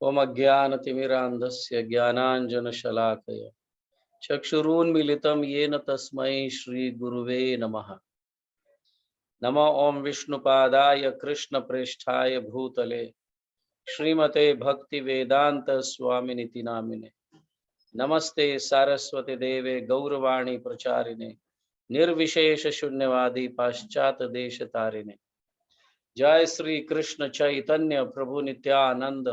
ओम अज्ञानतिमिरान्धस्य ज्ञानाञ्जनशलाकया चक्षुरुन्मीलितं येन तस्मै श्रीगुरुवे नमः। नमो ओम विष्णुपादाय कृष्णप्रेष्ठाय भूतले श्रीमते भक्तिवेदांत स्वामिनिति नामिने। नमस्ते सारस्वती देवे गौरवाणी प्रचारिणे निर्विशेष शून्यवादी पाश्चात देश तारिणे। जय श्री कृष्ण चैतन्य प्रभु नित्यानंद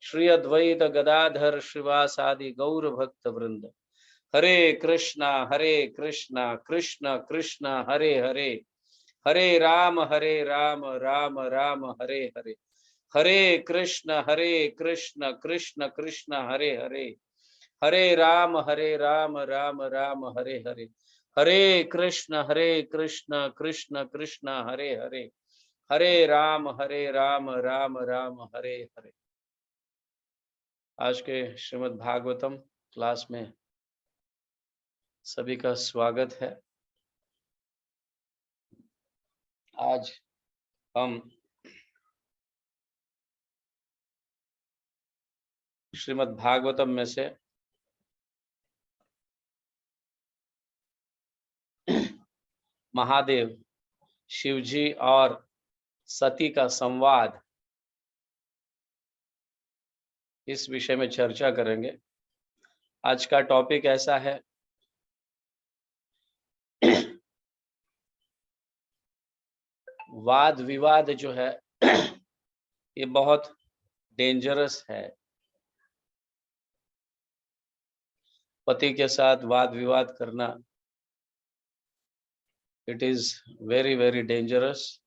श्री अद्वैत गदाधर श्रीवासादि गौर भक्त वृंद। हरे कृष्णा कृष्ण कृष्ण हरे हरे, हरे राम राम राम हरे हरे। हरे कृष्ण कृष्ण कृष्ण हरे हरे, हरे राम राम राम हरे हरे। हरे कृष्ण कृष्ण कृष्ण हरे हरे, हरे राम राम राम हरे हरे। आज के श्रीमद् भागवतम क्लास में सभी का स्वागत है। आज हम श्रीमद् भागवतम में से महादेव शिवजी और सती का संवाद, इस विषय में चर्चा करेंगे। आज का टॉपिक ऐसा है वाद विवाद जो है ये बहुत डेंजरस है। पति के साथ वाद विवाद करना it is very very dangerous,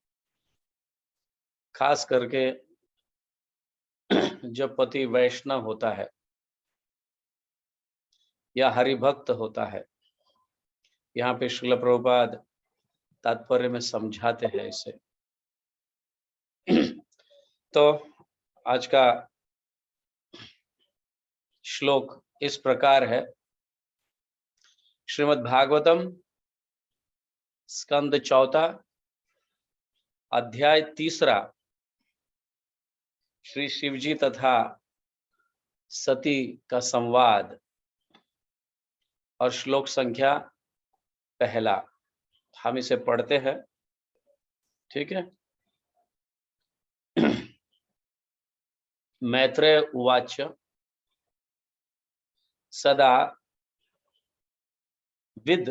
खास करके जब पति वैष्णव होता है या हरिभक्त होता है। यहाँ पे श्रील प्रभुपाद तात्पर्य में समझाते हैं इसे। तो आज का श्लोक इस प्रकार है। श्रीमद् भागवतम स्कंद 4 अध्याय 3 श्री शिवजी तथा सती का संवाद और श्लोक संख्या 1। हम इसे पढ़ते हैं, ठीक है। मैत्रेय उवाच सदा विद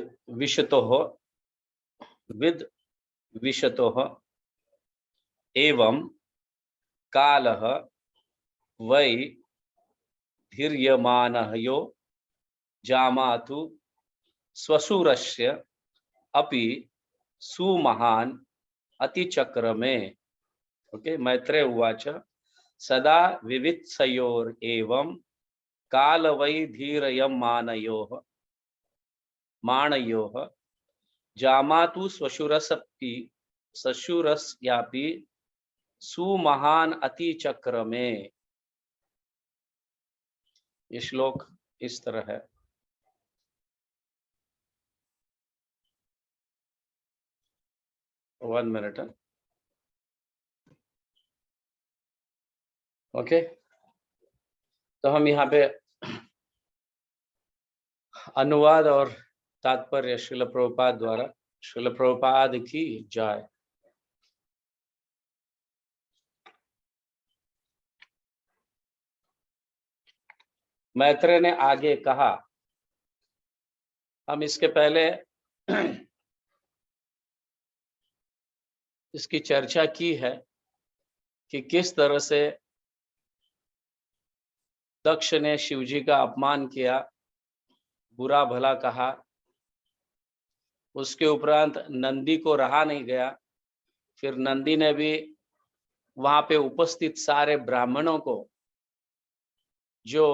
विशतोः एवं कालः वै धीर्यमानः यो जामातु स्वशुरस्य अपि सुमहान् अतिचक्रमे। ओके, मैत्रेय उवाच सदा विवित्सयोर एवं काल वै धीर्यमानयोः माणयोः जामातु सशुरस्यापि सुमहान अतिचक्रमे। ये श्लोक इस तरह है। One minute. ओके, तो हम यहाँ पे अनुवाद और तात्पर्य श्रील प्रभुपाद द्वारा। श्रील प्रभुपाद की जय। मैत्रेय ने आगे कहा, हम इसके पहले इसकी चर्चा की है कि किस तरह से दक्ष ने शिवजी का अपमान किया, बुरा भला कहा। उसके उपरांत नंदी को रहा नहीं गया। फिर नंदी ने भी वहां पे उपस्थित सारे ब्राह्मणों को जो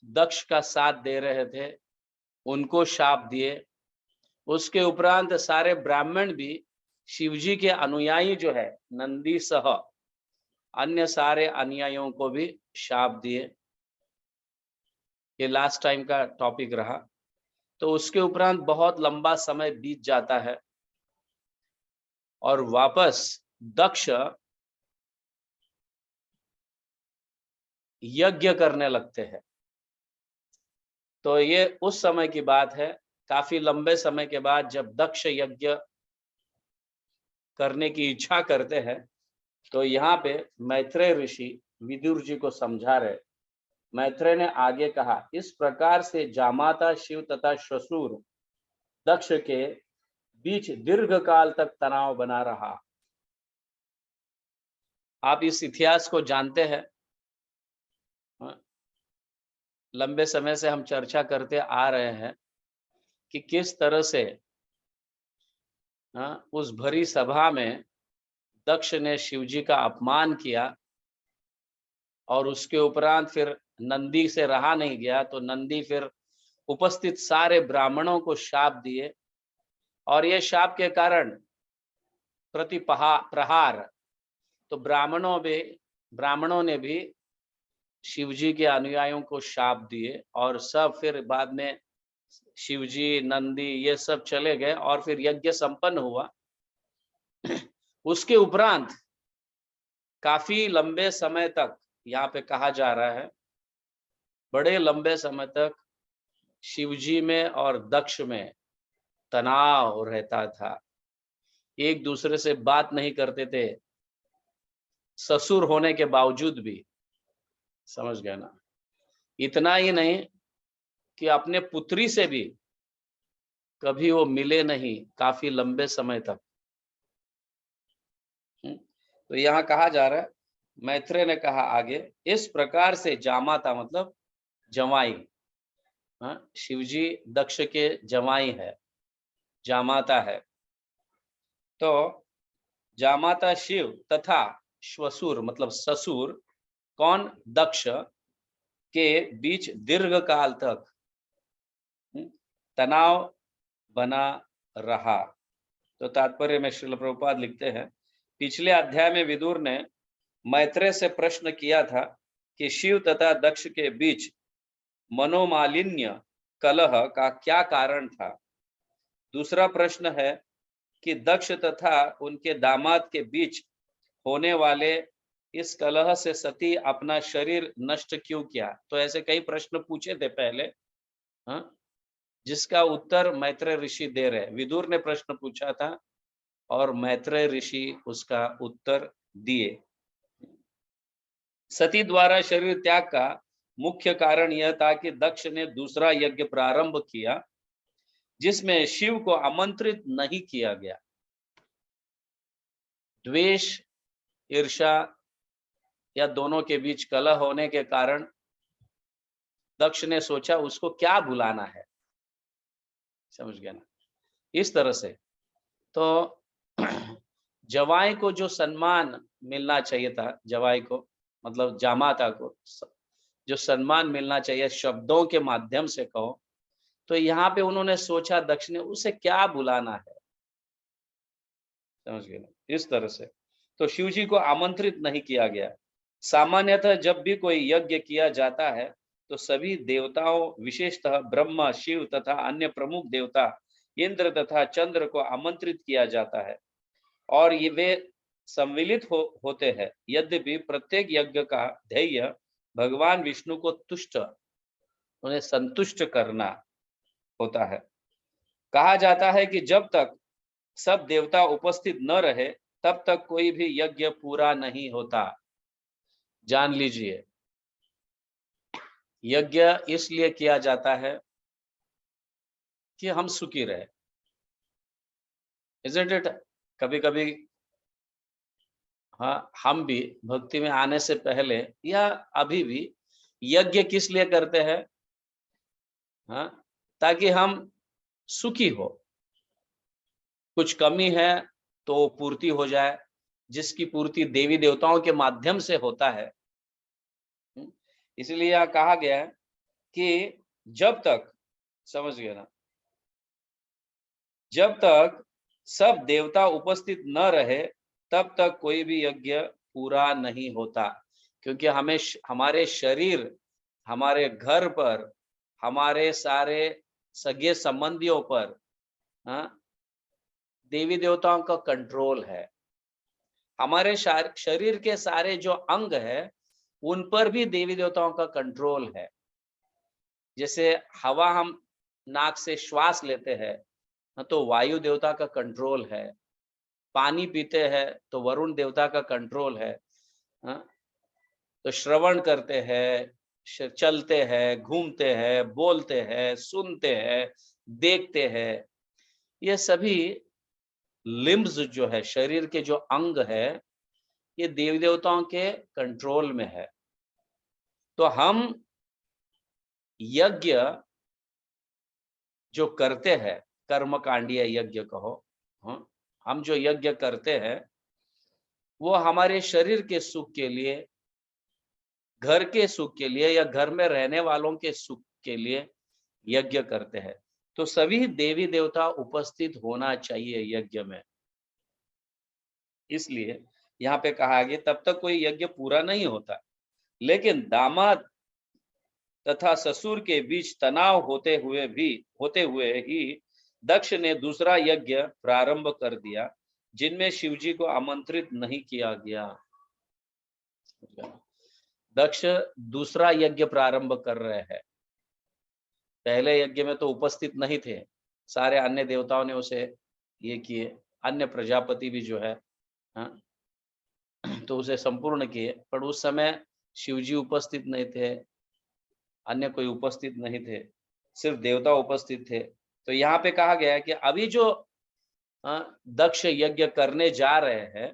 दक्ष का साथ दे रहे थे उनको शाप दिए। उसके उपरांत सारे ब्राह्मण भी शिवजी के अनुयायी जो है नंदी सह अन्य सारे अनुयायियों को भी शाप दिए। ये लास्ट टाइम का टॉपिक रहा। तो उसके उपरांत बहुत लंबा समय बीत जाता है और वापस दक्ष यज्ञ करने लगते हैं। तो ये उस समय की बात है, काफी लंबे समय के बाद, जब दक्ष यज्ञ करने की इच्छा करते हैं। तो यहाँ पे मैत्रेय ऋषि विदुर जी को समझा रहे। मैत्रेय ने आगे कहा, इस प्रकार से जामाता शिव तथा श्वशुर दक्ष के बीच दीर्घ काल तक तनाव बना रहा। आप इस इतिहास को जानते हैं, लंबे समय से हम चर्चा करते आ रहे हैं कि किस तरह से उस भरी सभा में दक्ष ने शिवजी का अपमान किया, और उसके उपरांत फिर नंदी से रहा नहीं गया, तो नंदी फिर उपस्थित सारे ब्राह्मणों को शाप दिए, और ये शाप के कारण प्रहार, तो ब्राह्मणों ने भी शिवजी के अनुयायियों को शाप दिए, और सब फिर बाद में शिवजी, नंदी, ये सब चले गए, और फिर यज्ञ संपन्न हुआ। उसके उपरांत काफी लंबे समय तक, यहाँ पे कहा जा रहा है, बड़े लंबे समय तक शिवजी में और दक्ष में तनाव रहता था। एक दूसरे से बात नहीं करते थे, ससुर होने के बावजूद भी। समझ गए ना? इतना ही नहीं कि अपने पुत्री से भी कभी वो मिले नहीं, काफी लंबे समय तक। तो यहाँ कहा जा रहा है, मैत्रेय ने कहा आगे, इस प्रकार से जामाता मतलब जवाई, शिवजी दक्ष के जवाई है, जामाता है। तो जामाता शिव तथा श्वशुर मतलब ससुर, कौन? दक्ष के बीच दीर्घ काल तक तनाव बना रहा। तो तात्पर्य में श्रील प्रभुपाद लिखते हैं, पिछले अध्याय में विदुर ने मैत्रेय से प्रश्न किया था कि शिव तथा दक्ष के बीच मनोमालिन्य कलह का क्या कारण था। दूसरा प्रश्न है कि दक्ष तथा उनके दामाद के बीच होने वाले इस कलह से सती अपना शरीर नष्ट क्यों किया। तो ऐसे कई प्रश्न पूछे थे पहले, जिसका उत्तर मैत्रेय ऋषि दे रहे। विदुर ने प्रश्न पूछा था और मैत्रेय ऋषि उसका उत्तर दिए। सती द्वारा शरीर त्याग का मुख्य कारण यह था कि दक्ष ने दूसरा यज्ञ प्रारंभ किया, जिसमें शिव को आमंत्रित नहीं किया गया। द्वेष, ईर्ष्या या दोनों के बीच कलह होने के कारण दक्ष ने सोचा उसको क्या बुलाना है। समझ गया ना? इस तरह से तो जवाई को जो सम्मान मिलना चाहिए था, जवाई को मतलब जामाता को जो सम्मान मिलना चाहिए शब्दों के माध्यम से कहो, तो यहाँ पे उन्होंने सोचा दक्ष ने उसे क्या बुलाना है। समझ गए ना? इस तरह से तो शिवजी को आमंत्रित नहीं किया गया। सामान्यतः जब भी कोई यज्ञ किया जाता है तो सभी देवताओं, विशेषतः ब्रह्मा, शिव तथा अन्य प्रमुख देवता इंद्र तथा चंद्र को आमंत्रित किया जाता है, और ये वे सम्मिलित होते हैं। यद्यपि प्रत्येक यज्ञ का ध्येय भगवान विष्णु को उन्हें संतुष्ट करना होता है। कहा जाता है कि जब तक सब देवता उपस्थित न रहे तब तक कोई भी यज्ञ पूरा नहीं होता। जान लीजिए, यज्ञ इसलिए किया जाता है कि हम सुखी रहे। Isn't it? कभी कभी हाँ, हम भी भक्ति में आने से पहले या अभी भी यज्ञ किस लिए करते हैं? हाँ, ताकि हम सुखी हो। कुछ कमी है तो पूर्ति हो जाए, जिसकी पूर्ति देवी देवताओं के माध्यम से होता है। इसलिए यह कहा गया है कि जब तक, समझ गए ना, जब तक सब देवता उपस्थित न रहे तब तक कोई भी यज्ञ पूरा नहीं होता। क्योंकि हमें हमारे शरीर, हमारे घर पर, हमारे सारे सगे संबंधियों पर देवी देवताओं का कंट्रोल है। हमारे शरीर के सारे जो अंग है उन पर भी देवी देवताओं का कंट्रोल है। जैसे हवा हम नाक से श्वास लेते हैं तो वायु देवता का कंट्रोल है, पानी पीते हैं तो वरुण देवता का कंट्रोल है, हाँ? तो श्रवण करते हैं, चलते हैं, घूमते हैं, बोलते हैं, सुनते हैं, देखते हैं, ये सभी लिम्ब्स जो है, शरीर के जो अंग है, ये देवी देवताओं के कंट्रोल में है। तो हम यज्ञ जो करते हैं, कर्मकांडीय यज्ञ कहो, हाँ? हम जो यज्ञ करते हैं वो हमारे शरीर के सुख के लिए, घर के सुख के लिए या घर में रहने वालों के सुख के लिए यज्ञ करते हैं। तो सभी देवी देवता उपस्थित होना चाहिए यज्ञ में। इसलिए यहाँ पे कहा गया तब तक कोई यज्ञ पूरा नहीं होता। लेकिन दामाद तथा ससुर के बीच तनाव होते हुए ही दक्ष ने दूसरा यज्ञ प्रारंभ कर दिया, जिनमें शिवजी को आमंत्रित नहीं किया गया। दक्ष दूसरा यज्ञ प्रारंभ कर रहे हैं। पहले यज्ञ में तो उपस्थित नहीं थे, सारे अन्य देवताओं ने उसे ये किए, अन्य प्रजापति भी जो है, हाँ, तो उसे संपूर्ण किए। पर उस समय शिवजी उपस्थित नहीं थे, अन्य कोई उपस्थित नहीं थे, सिर्फ देवता उपस्थित थे। तो यहाँ पे कहा गया है कि अभी जो दक्ष यज्ञ करने जा रहे हैं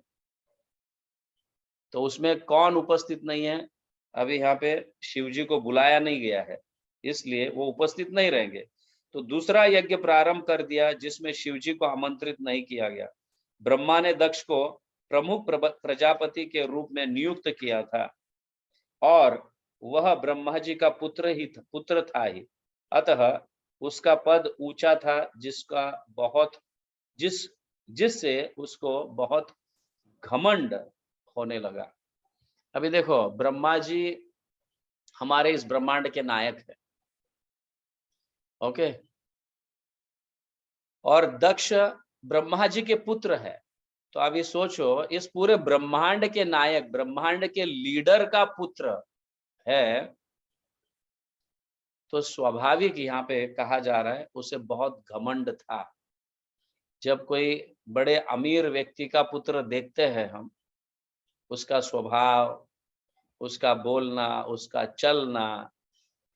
तो उसमें कौन उपस्थित नहीं है? अभी यहाँ पे शिवजी को बुलाया नहीं गया है, इसलिए वो उपस्थित नहीं रहेंगे। तो दूसरा यज्ञ प्रारंभ कर दिया जिसमें शिवजी को आमंत्रित नहीं किया गया। ब्रह्मा ने दक्ष को प्रमुख प्रजापति के रूप में नियुक्त किया था और वह ब्रह्मा जी का पुत्र था ही, अतः उसका पद ऊंचा था, जिससे उसको बहुत घमंड होने लगा। अभी देखो, ब्रह्मा जी हमारे इस ब्रह्मांड के नायक है, ओके, और दक्ष ब्रह्मा जी के पुत्र है। तो अब ये सोचो, इस पूरे ब्रह्मांड के नायक, ब्रह्मांड के लीडर का पुत्र है, तो स्वाभाविक यहाँ पे कहा जा रहा है उसे बहुत घमंड था। जब कोई बड़े अमीर व्यक्ति का पुत्र देखते हैं हम, उसका स्वभाव, उसका बोलना, उसका चलना,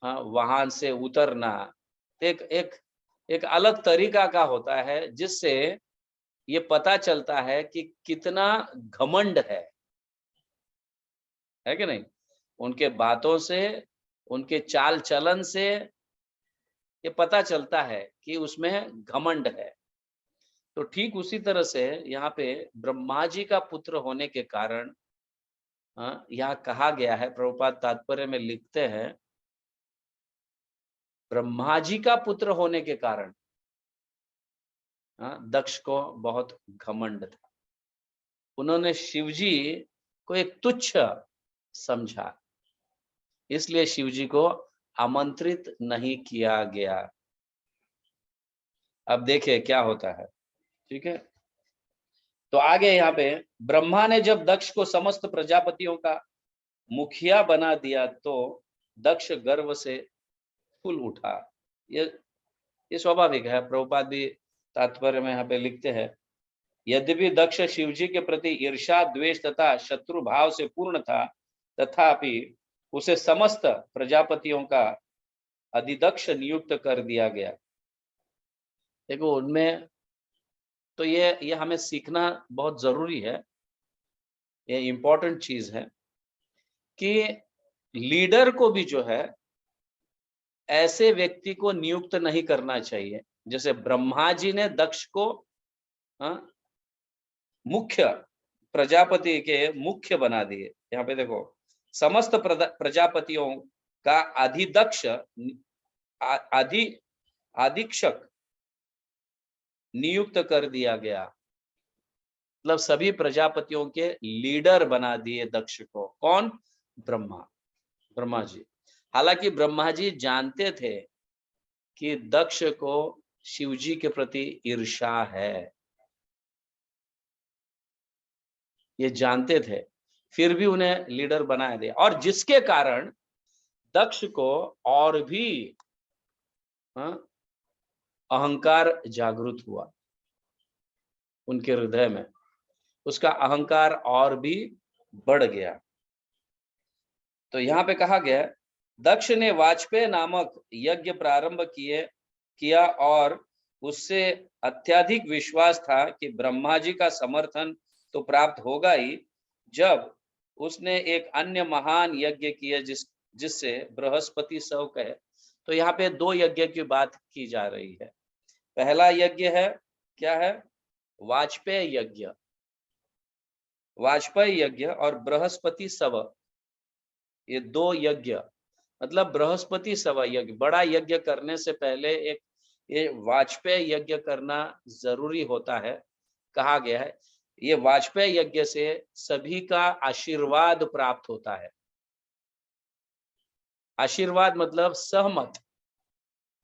हाँ, वाहन से उतरना, एक एक एक अलग तरीका का होता है, जिससे ये पता चलता है कि कितना घमंड है कि नहीं? उनके बातों से, उनके चाल चलन से ये पता चलता है कि उसमें घमंड है। तो ठीक उसी तरह से यहाँ पे ब्रह्मा जी का पुत्र होने के कारण यहाँ कहा गया है, प्रभुपाद तात्पर्य में लिखते हैं, ब्रह्मा जी का पुत्र होने के कारण दक्ष को बहुत घमंड था। उन्होंने शिवजी को एक तुच्छ समझा, इसलिए शिवजी को आमंत्रित नहीं किया गया। अब देखिए क्या होता है, ठीक है? तो आगे यहाँ पे ब्रह्मा ने जब दक्ष को समस्त प्रजापतियों का मुखिया बना दिया तो दक्ष गर्व से फूल उठा। ये स्वाभाविक है। प्रभुपाद भी तात्पर्य में यहाँ पे लिखते हैं, यद्यपि दक्ष शिवजी के प्रति ईर्ष्या, द्वेष तथा शत्रु भाव से पूर्ण था, तथापि उसे समस्त प्रजापतियों का अधिदक्ष नियुक्त कर दिया गया। देखो, उनमें तो ये हमें सीखना बहुत जरूरी है, ये इंपॉर्टेंट चीज है कि लीडर को भी जो है ऐसे व्यक्ति को नियुक्त नहीं करना चाहिए। जैसे ब्रह्मा जी ने दक्ष को मुख्य, प्रजापति के मुख्य बना दिए। यहाँ पे देखो, समस्त प्रजापतियों का अधिदक्ष, अधीक्षक नियुक्त कर दिया गया। मतलब सभी प्रजापतियों के लीडर बना दिए दक्ष को। कौन? ब्रह्मा जी। हालांकि ब्रह्मा जी जानते थे कि दक्ष को शिवजी के प्रति ईर्ष्या है, ये जानते थे, फिर भी उन्हें लीडर बनाया दिया, और जिसके कारण दक्ष को और भी हाँ, अहंकार जागृत हुआ उनके हृदय में, उसका अहंकार और भी बढ़ गया। तो यहाँ पे कहा गया, दक्ष ने वाजपेय नामक यज्ञ प्रारंभ किया और उससे अत्यधिक विश्वास था कि ब्रह्मा जी का समर्थन तो प्राप्त होगा ही, जब उसने एक अन्य महान यज्ञ किया जिससे बृहस्पति सव कहे। तो यहाँ पे दो यज्ञ की बात की जा रही है। पहला यज्ञ है, क्या है? वाजपेय यज्ञ, वाजपेय यज्ञ और बृहस्पति सव, ये दो यज्ञ, मतलब बृहस्पति सव यज्ञ, बड़ा यज्ञ करने से पहले एक ये वाजपेय यज्ञ करना जरूरी होता है। कहा गया है ये वाजपेय यज्ञ से सभी का आशीर्वाद प्राप्त होता है। आशीर्वाद मतलब सहमत,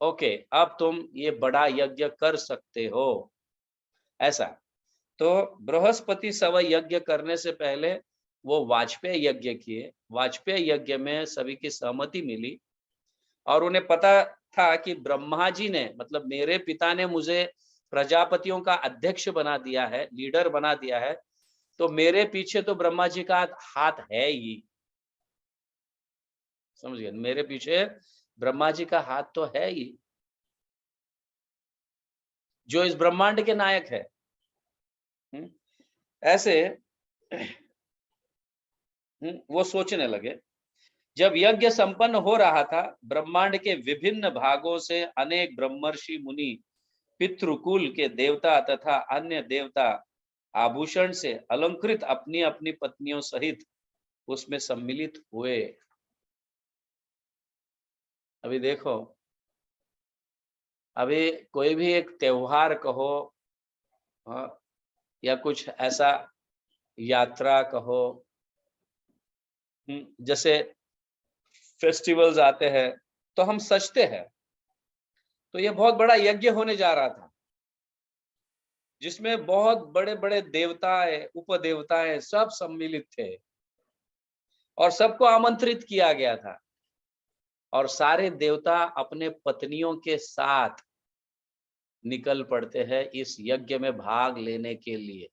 ओके अब तुम ये बड़ा यज्ञ कर सकते हो, ऐसा। तो बृहस्पति सव यज्ञ करने से पहले वो वाजपेय यज्ञ किए। वाजपेय यज्ञ में सभी की सहमति मिली और उन्हें पता था कि ब्रह्मा जी ने, मतलब मेरे पिता ने मुझे प्रजापतियों का अध्यक्ष बना दिया है, लीडर बना दिया है, तो मेरे पीछे तो ब्रह्मा जी का हाथ है ही। समझ गए? मेरे पीछे ब्रह्मा जी का हाथ तो है ही, जो इस ब्रह्मांड के नायक है। ऐसे वो सोचने लगे। जब यज्ञ संपन्न हो रहा था, ब्रह्मांड के विभिन्न भागों से अनेक ब्रह्मर्षि मुनि, पितृकुल के देवता तथा अन्य देवता आभूषण से अलंकृत अपनी अपनी पत्नियों सहित उसमें सम्मिलित हुए। अभी देखो, अभी कोई भी एक त्योहार कहो, हाँ, या कुछ ऐसा यात्रा कहो, जैसे फेस्टिवल्स आते हैं तो हम सजते हैं। तो ये बहुत बड़ा यज्ञ होने जा रहा था, जिसमें बहुत बड़े बड़े देवताएं, उपदेवताएं सब सम्मिलित थे और सबको आमंत्रित किया गया था। और सारे देवता अपने पत्नियों के साथ निकल पड़ते हैं इस यज्ञ में भाग लेने के लिए।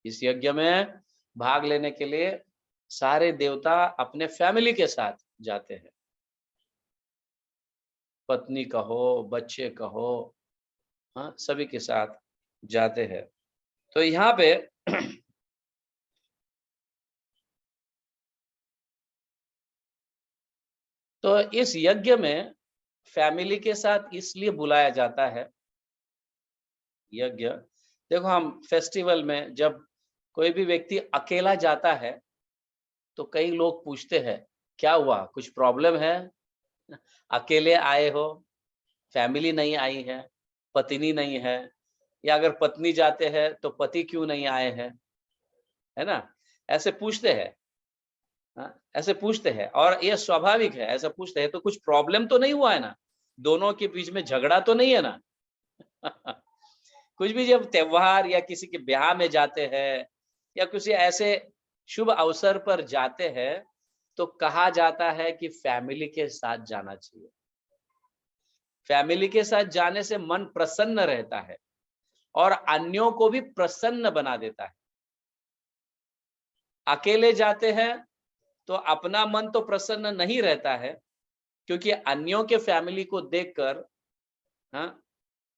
इस यज्ञ में भाग लेने के लिए सारे देवता अपने फैमिली के साथ जाते हैं, पत्नी कहो, बच्चे कहो, हाँ, सभी के साथ जाते हैं। तो यहाँ पे तो इस यज्ञ में फैमिली के साथ इसलिए बुलाया जाता है यज्ञ। देखो, हम फेस्टिवल में जब कोई भी व्यक्ति अकेला जाता है तो कई लोग पूछते हैं, क्या हुआ, कुछ प्रॉब्लम है? अकेले आए हो, फैमिली नहीं आई है, पत्नी नहीं है, या अगर पत्नी जाते हैं तो पति क्यों नहीं आए हैं, है ना? ऐसे पूछते हैं। हाँ, ऐसे पूछते हैं और ये स्वाभाविक है, ऐसा पूछते हैं तो कुछ प्रॉब्लम तो नहीं हुआ है ना, दोनों के बीच में झगड़ा तो नहीं है ना? कुछ भी जब त्योहार या किसी के ब्याह में जाते हैं या किसी ऐसे शुभ अवसर पर जाते हैं तो कहा जाता है कि फैमिली के साथ जाना चाहिए। फैमिली के साथ जाने से मन प्रसन्न रहता है और अन्यों को भी प्रसन्न बना देता है। अकेले जाते हैं तो अपना मन तो प्रसन्न नहीं रहता है, क्योंकि अन्यों के फैमिली को देखकर, हाँ,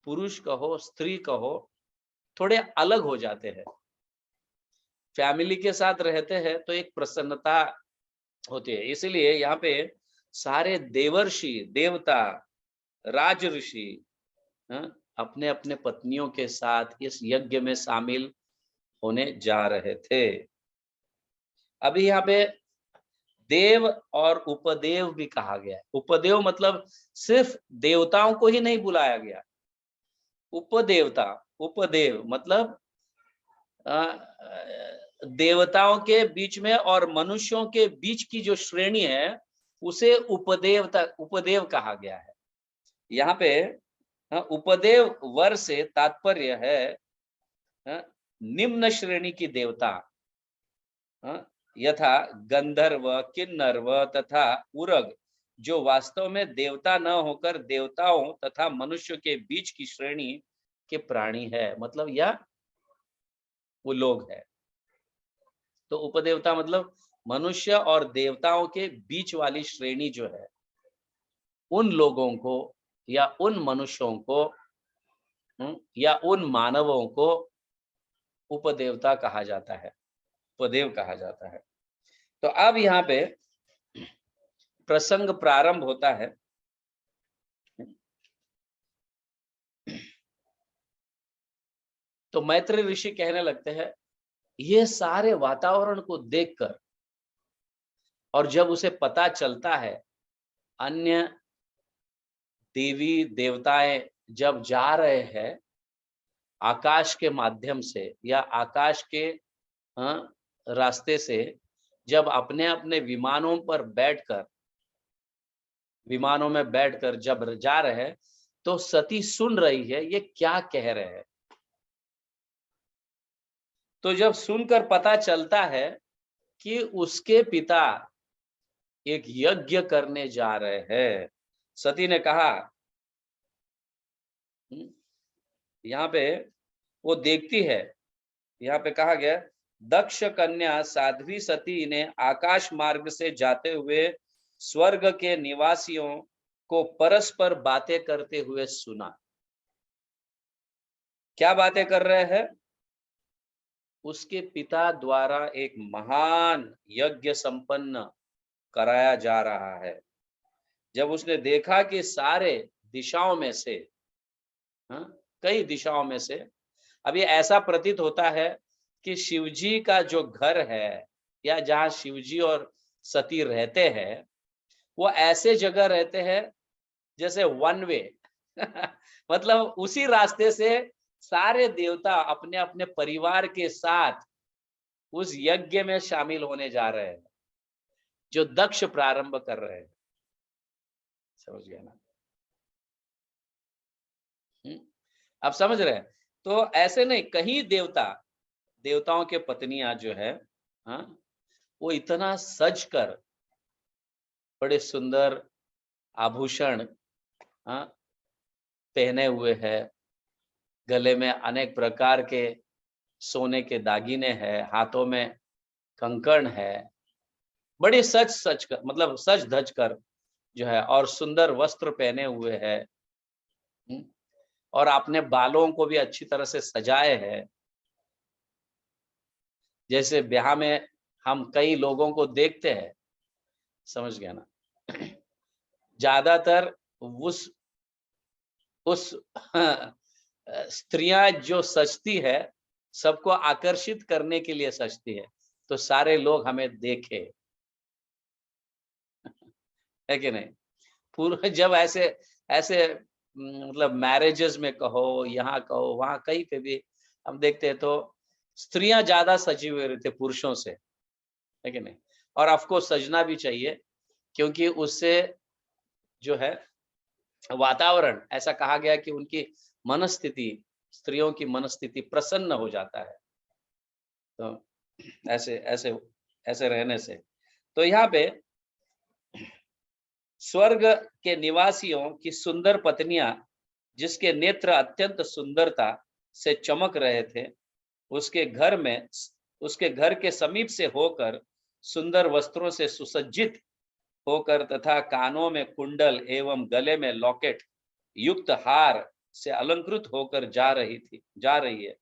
पुरुष कहो स्त्री कहो, थोड़े अलग हो जाते हैं। फैमिली के साथ रहते हैं तो एक प्रसन्नता होती है। इसलिए यहाँ पे सारे देवर्षि, देवता, राज ऋषि, हाँ, अपने अपने पत्नियों के साथ इस यज्ञ में शामिल होने जा रहे थे। अभी यहाँ पे देव और उपदेव भी कहा गया है। उपदेव मतलब सिर्फ देवताओं को ही नहीं बुलाया गया, उपदेवता, उपदेव मतलब देवताओं के बीच में और मनुष्यों के बीच की जो श्रेणी है उसे उपदेव कहा गया है। यहाँ पे उपदेव वर से तात्पर्य है निम्न श्रेणी की देवता, यथा गंधर्व, किन्नर्व तथा उरग, जो वास्तव में देवता न होकर देवताओं तथा मनुष्य के बीच की श्रेणी के प्राणी है। मतलब यह वो लोग है। तो उपदेवता मतलब मनुष्य और देवताओं के बीच वाली श्रेणी जो है, उन लोगों को या उन मनुष्यों को या उन मानवों को उपदेवता कहा जाता है, उपदेव कहा जाता है। तो अब यहाँ पे प्रसंग प्रारंभ होता है। तो मैत्री ऋषि कहने लगते हैं, ये सारे वातावरण को देखकर और जब उसे पता चलता है अन्य देवी देवताएं जब जा रहे हैं आकाश के माध्यम से या आकाश के रास्ते से, जब अपने अपने विमानों में बैठकर जब जा रहे हैं, तो सती सुन रही है ये क्या कह रहे हैं। तो जब सुनकर पता चलता है कि उसके पिता एक यज्ञ करने जा रहे हैं, सती ने कहा, यहाँ पे वो देखती है, यहाँ पे कहा गया, दक्ष कन्या साध्वी सती ने आकाश मार्ग से जाते हुए स्वर्ग के निवासियों को परस्पर बातें करते हुए सुना। क्या बातें कर रहे हैं? उसके पिता द्वारा एक महान यज्ञ संपन्न कराया जा रहा है। जब उसने देखा कि सारे दिशाओं में से, कई दिशाओं में से, अब ये ऐसा प्रतीत होता है कि शिवजी का जो घर है या जहां शिवजी और सती रहते हैं, वो ऐसे जगह रहते हैं जैसे वन वे मतलब उसी रास्ते से सारे देवता अपने अपने परिवार के साथ उस यज्ञ में शामिल होने जा रहे हैं जो दक्ष प्रारंभ कर रहे हैं। समझ गया ना? आप समझ रहे हैं? तो ऐसे नहीं, कहीं देवताओं के पत्नियां जो है, वो इतना सज कर बड़े सुंदर आभूषण पहने हुए है, गले में अनेक प्रकार के सोने के दागिने हैं, हाथों में कंकण है, बड़ी सच कर, मतलब सज धज कर जो है, और सुंदर वस्त्र पहने हुए है, और अपने बालों को भी अच्छी तरह से सजाए है। जैसे ब्याह में हम कई लोगों को देखते हैं, समझ गया ना? ज्यादातर उस स्त्रियां जो सजती है, सबको आकर्षित करने के लिए सजती है, तो सारे लोग हमें देखे, है कि नहीं? पूरा जब ऐसे ऐसे मतलब मैरिजेस में कहो, यहाँ कहो, वहां कहीं पे भी हम देखते हैं, तो स्त्रियां ज्यादा सजी हुई रहती है पुरुषों से, है कि नहीं? और आपको सजना भी चाहिए, क्योंकि उससे जो है वातावरण, ऐसा कहा गया कि उनकी मनस्थिति, स्त्रियों की मनस्थिति प्रसन्न हो जाता है। तो ऐसे ऐसे ऐसे रहने से, तो यहाँ पे स्वर्ग के निवासियों की सुंदर पत्नियां, जिसके नेत्र अत्यंत सुंदरता से चमक रहे थे, उसके घर के समीप से होकर सुंदर वस्त्रों से सुसज्जित होकर तथा कानों में कुंडल एवं गले में लॉकेट युक्त हार से अलंकृत होकर जा रही है,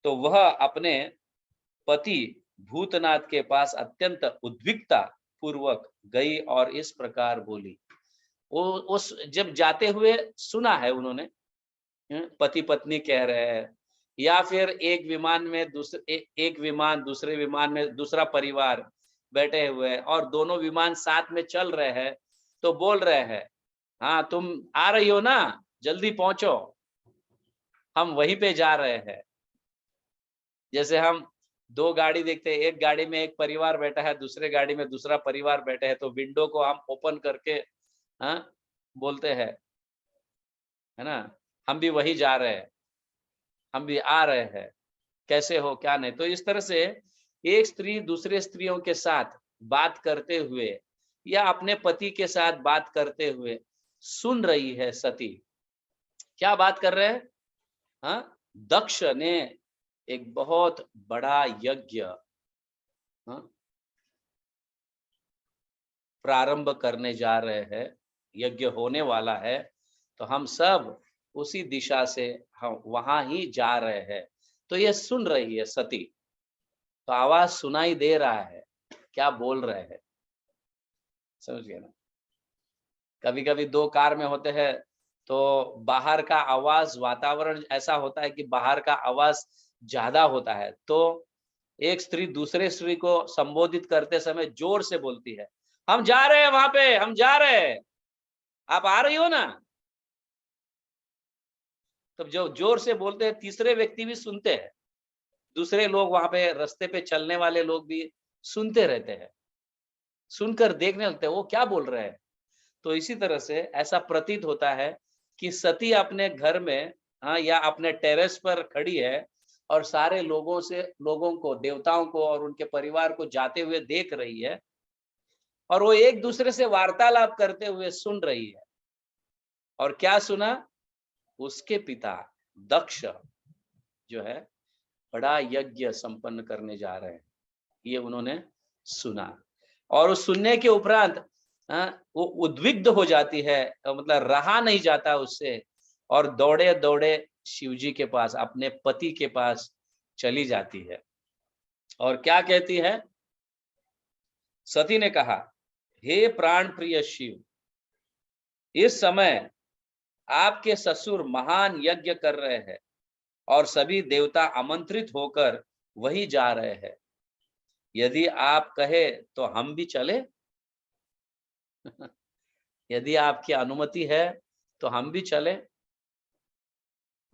तो वह अपने पति भूतनाथ के पास अत्यंत उद्विग्नता पूर्वक गई और इस प्रकार बोली। वो उस जब जाते हुए सुना है उन्होंने, पति पत्नी कह रहे हैं, या फिर एक विमान में एक विमान, दूसरे विमान में दूसरा परिवार बैठे हुए हैं और दोनों विमान साथ में चल रहे हैं, तो बोल रहे हैं, हाँ तुम आ रही हो ना, जल्दी पहुंचो, हम वहीं पे जा रहे हैं। जैसे हम दो गाड़ी देखते हैं, एक गाड़ी में एक परिवार बैठा है, दूसरे गाड़ी में दूसरा परिवार बैठे हैं, तो विंडो को हम ओपन करके बोलते हैं, है ना, हम भी वही जा रहे हैं, हम भी आ रहे हैं, कैसे हो क्या नहीं। तो इस तरह से एक स्त्री दूसरे स्त्रियों के साथ बात करते हुए या अपने पति के साथ बात करते हुए सुन रही है सती। क्या बात कर रहे हैं? हाँ, दक्ष ने एक बहुत बड़ा यज्ञ, हाँ, प्रारंभ करने जा रहे हैं, यज्ञ होने वाला है, तो हम सब उसी दिशा से हम वहां ही जा रहे हैं। तो ये सुन रही है सती, तो आवाज सुनाई दे रहा है, क्या बोल रहे हैं, समझ गए ना? कभी कभी दो कार में होते हैं, तो बाहर का आवाज, वातावरण ऐसा होता है कि बाहर का आवाज ज्यादा होता है, तो एक स्त्री दूसरे स्त्री को संबोधित करते समय जोर से बोलती है, हम जा रहे हैं वहां पे, हम जा रहे हैं, आप आ रही हो ना? तब जो जोर से बोलते हैं तीसरे व्यक्ति भी सुनते हैं, दूसरे लोग वहां पे रास्ते पे चलने वाले लोग भी सुनते रहते हैं, सुनकर देखने लगते हैं वो क्या बोल रहे हैं। तो इसी तरह से ऐसा प्रतीत होता है कि सती अपने घर में, हाँ, या अपने टेरेस पर खड़ी है और सारे लोगों को, देवताओं को और उनके परिवार को जाते हुए देख रही है, और वो एक दूसरे से वार्तालाप करते हुए सुन रही है। और क्या सुना? उसके पिता दक्ष जो है बड़ा यज्ञ संपन्न करने जा रहे हैं, ये उन्होंने सुना। और उस सुनने के उपरांत वो उद्विग्ध हो जाती है, मतलब रहा नहीं जाता उससे, और दौड़े दौड़े शिव जी के पास, अपने पति के पास चली जाती है। और क्या कहती है? सती ने कहा, हे प्राण प्रिय शिव, इस समय आपके ससुर महान यज्ञ कर रहे हैं और सभी देवता आमंत्रित होकर वही जा रहे हैं। यदि आप कहे तो हम भी चले? यदि आपकी अनुमति है तो हम भी चले।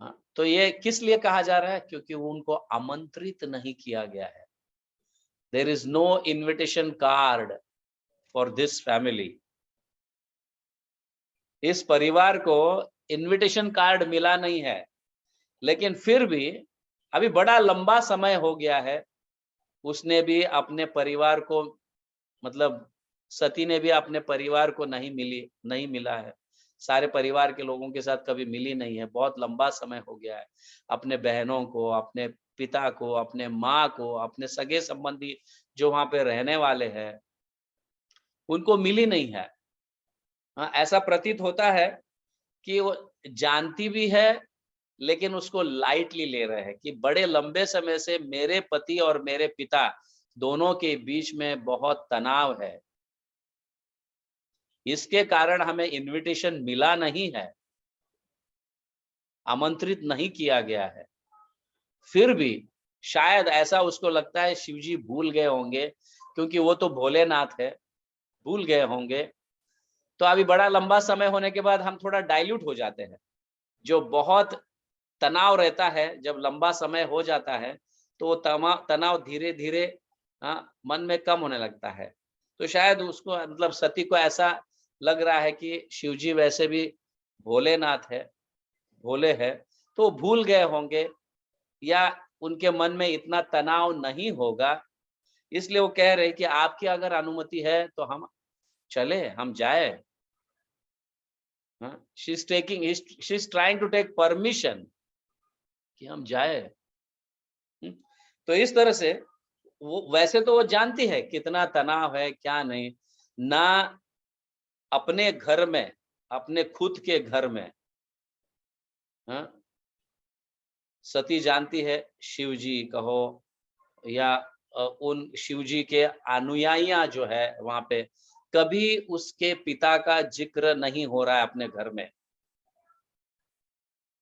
हाँ, तो ये किस लिए कहा जा रहा है? क्योंकि उनको आमंत्रित नहीं किया गया है। There is no invitation card for this family. इस परिवार को इनविटेशन कार्ड मिला नहीं है, लेकिन फिर भी अभी बड़ा लंबा समय हो गया है, उसने भी अपने परिवार को, मतलब सती ने भी अपने परिवार को नहीं मिला है, सारे परिवार के लोगों के साथ कभी मिली नहीं है, बहुत लंबा समय हो गया है। अपने बहनों को, अपने पिता को, अपने माँ को, अपने सगे संबंधी जो वहां पे रहने वाले हैं, उनको मिली नहीं है। हाँ, ऐसा प्रतीत होता है कि वो जानती भी है, लेकिन उसको लाइटली ले रहे हैं कि बड़े लंबे समय से मेरे पति और मेरे पिता दोनों के बीच में बहुत तनाव है, इसके कारण हमें इनविटेशन मिला नहीं है, आमंत्रित नहीं किया गया है। फिर भी शायद ऐसा उसको लगता है शिवजी भूल गए होंगे, क्योंकि वो तो भोलेनाथ है, भूल गए होंगे। तो अभी बड़ा लंबा समय होने के बाद हम थोड़ा डाइल्यूट हो जाते हैं। जो बहुत तनाव रहता है, जब लंबा समय हो जाता है, तो वो तनाव धीरे धीरे, हाँ, मन में कम होने लगता है। तो शायद उसको, मतलब सती को ऐसा लग रहा है कि शिवजी वैसे भी भोलेनाथ है, भोले है, तो भूल गए होंगे, या उनके मन में इतना तनाव नहीं होगा, इसलिए वो कह रहे कि आपकी अगर अनुमति है तो हम चले, हम जाए। She is trying to take permission कि हम जाए। हम्म, तो इस तरह से वो, वैसे तो वो जानती है कितना तनाव है, क्या नहीं, ना अपने घर में, अपने खुद के घर में, हाँ, सती जानती है शिव जी कहो, या उन शिव जी के अनुयायियां जो है वहां पे, कभी उसके पिता का जिक्र नहीं हो रहा है अपने घर में,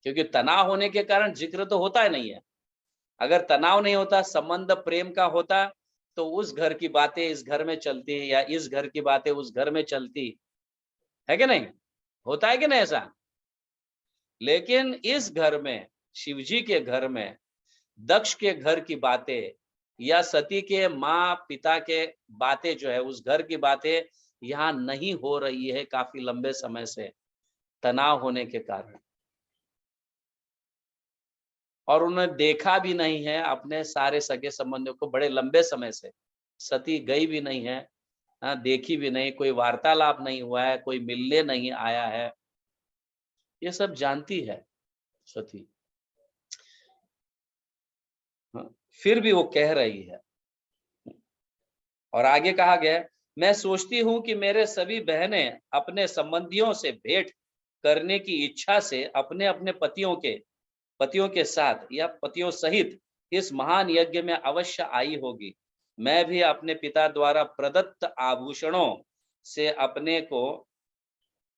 क्योंकि तनाव होने के कारण जिक्र तो होता ही नहीं है। अगर तनाव नहीं होता, संबंध प्रेम का होता, तो उस घर की बातें इस घर में चलती, या इस घर की बातें उस घर में चलती, है कि नहीं? होता है कि नहीं ऐसा? लेकिन इस घर में, शिवजी के घर में, दक्ष के घर की बातें या सती के माँ पिता के बातें जो है, उस घर की बातें यहाँ नहीं हो रही है काफी लंबे समय से, तनाव होने के कारण। और उन्होंने देखा भी नहीं है अपने सारे सगे संबंधियों को बड़े लंबे समय से। सती गई भी नहीं है, देखी भी नहीं, कोई वार्तालाप नहीं हुआ है, कोई मिलने नहीं आया है, ये सब जानती है सती। फिर भी वो कह रही है। और आगे कहा गया, मैं सोचती हूँ कि मेरे सभी बहनें अपने संबंधियों से भेंट करने की इच्छा से अपने अपने पतियों के साथ या पतियों सहित इस महान यज्ञ में अवश्य आई होगी। मैं भी अपने पिता द्वारा प्रदत्त आभूषणों से अपने को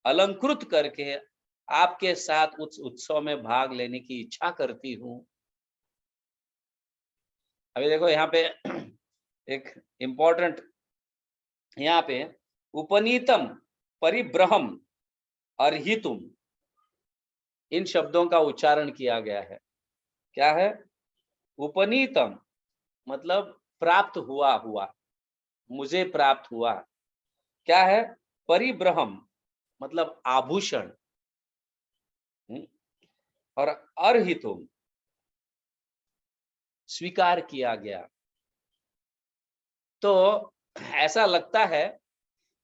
अलंकृत करके आपके साथ उस उत्सव में भाग लेने की इच्छा करती हूँ। अभी देखो यहाँ पे एक इंपॉर्टेंट, यहाँ पे उपनीतम परिब्रहम अर्हितुम, इन शब्दों का उच्चारण किया गया है। क्या है? उपनीतम मतलब प्राप्त हुआ हुआ, मुझे प्राप्त हुआ। क्या है? परिब्रहम मतलब आभूषण, और अर्हितुम स्वीकार किया गया। तो ऐसा लगता है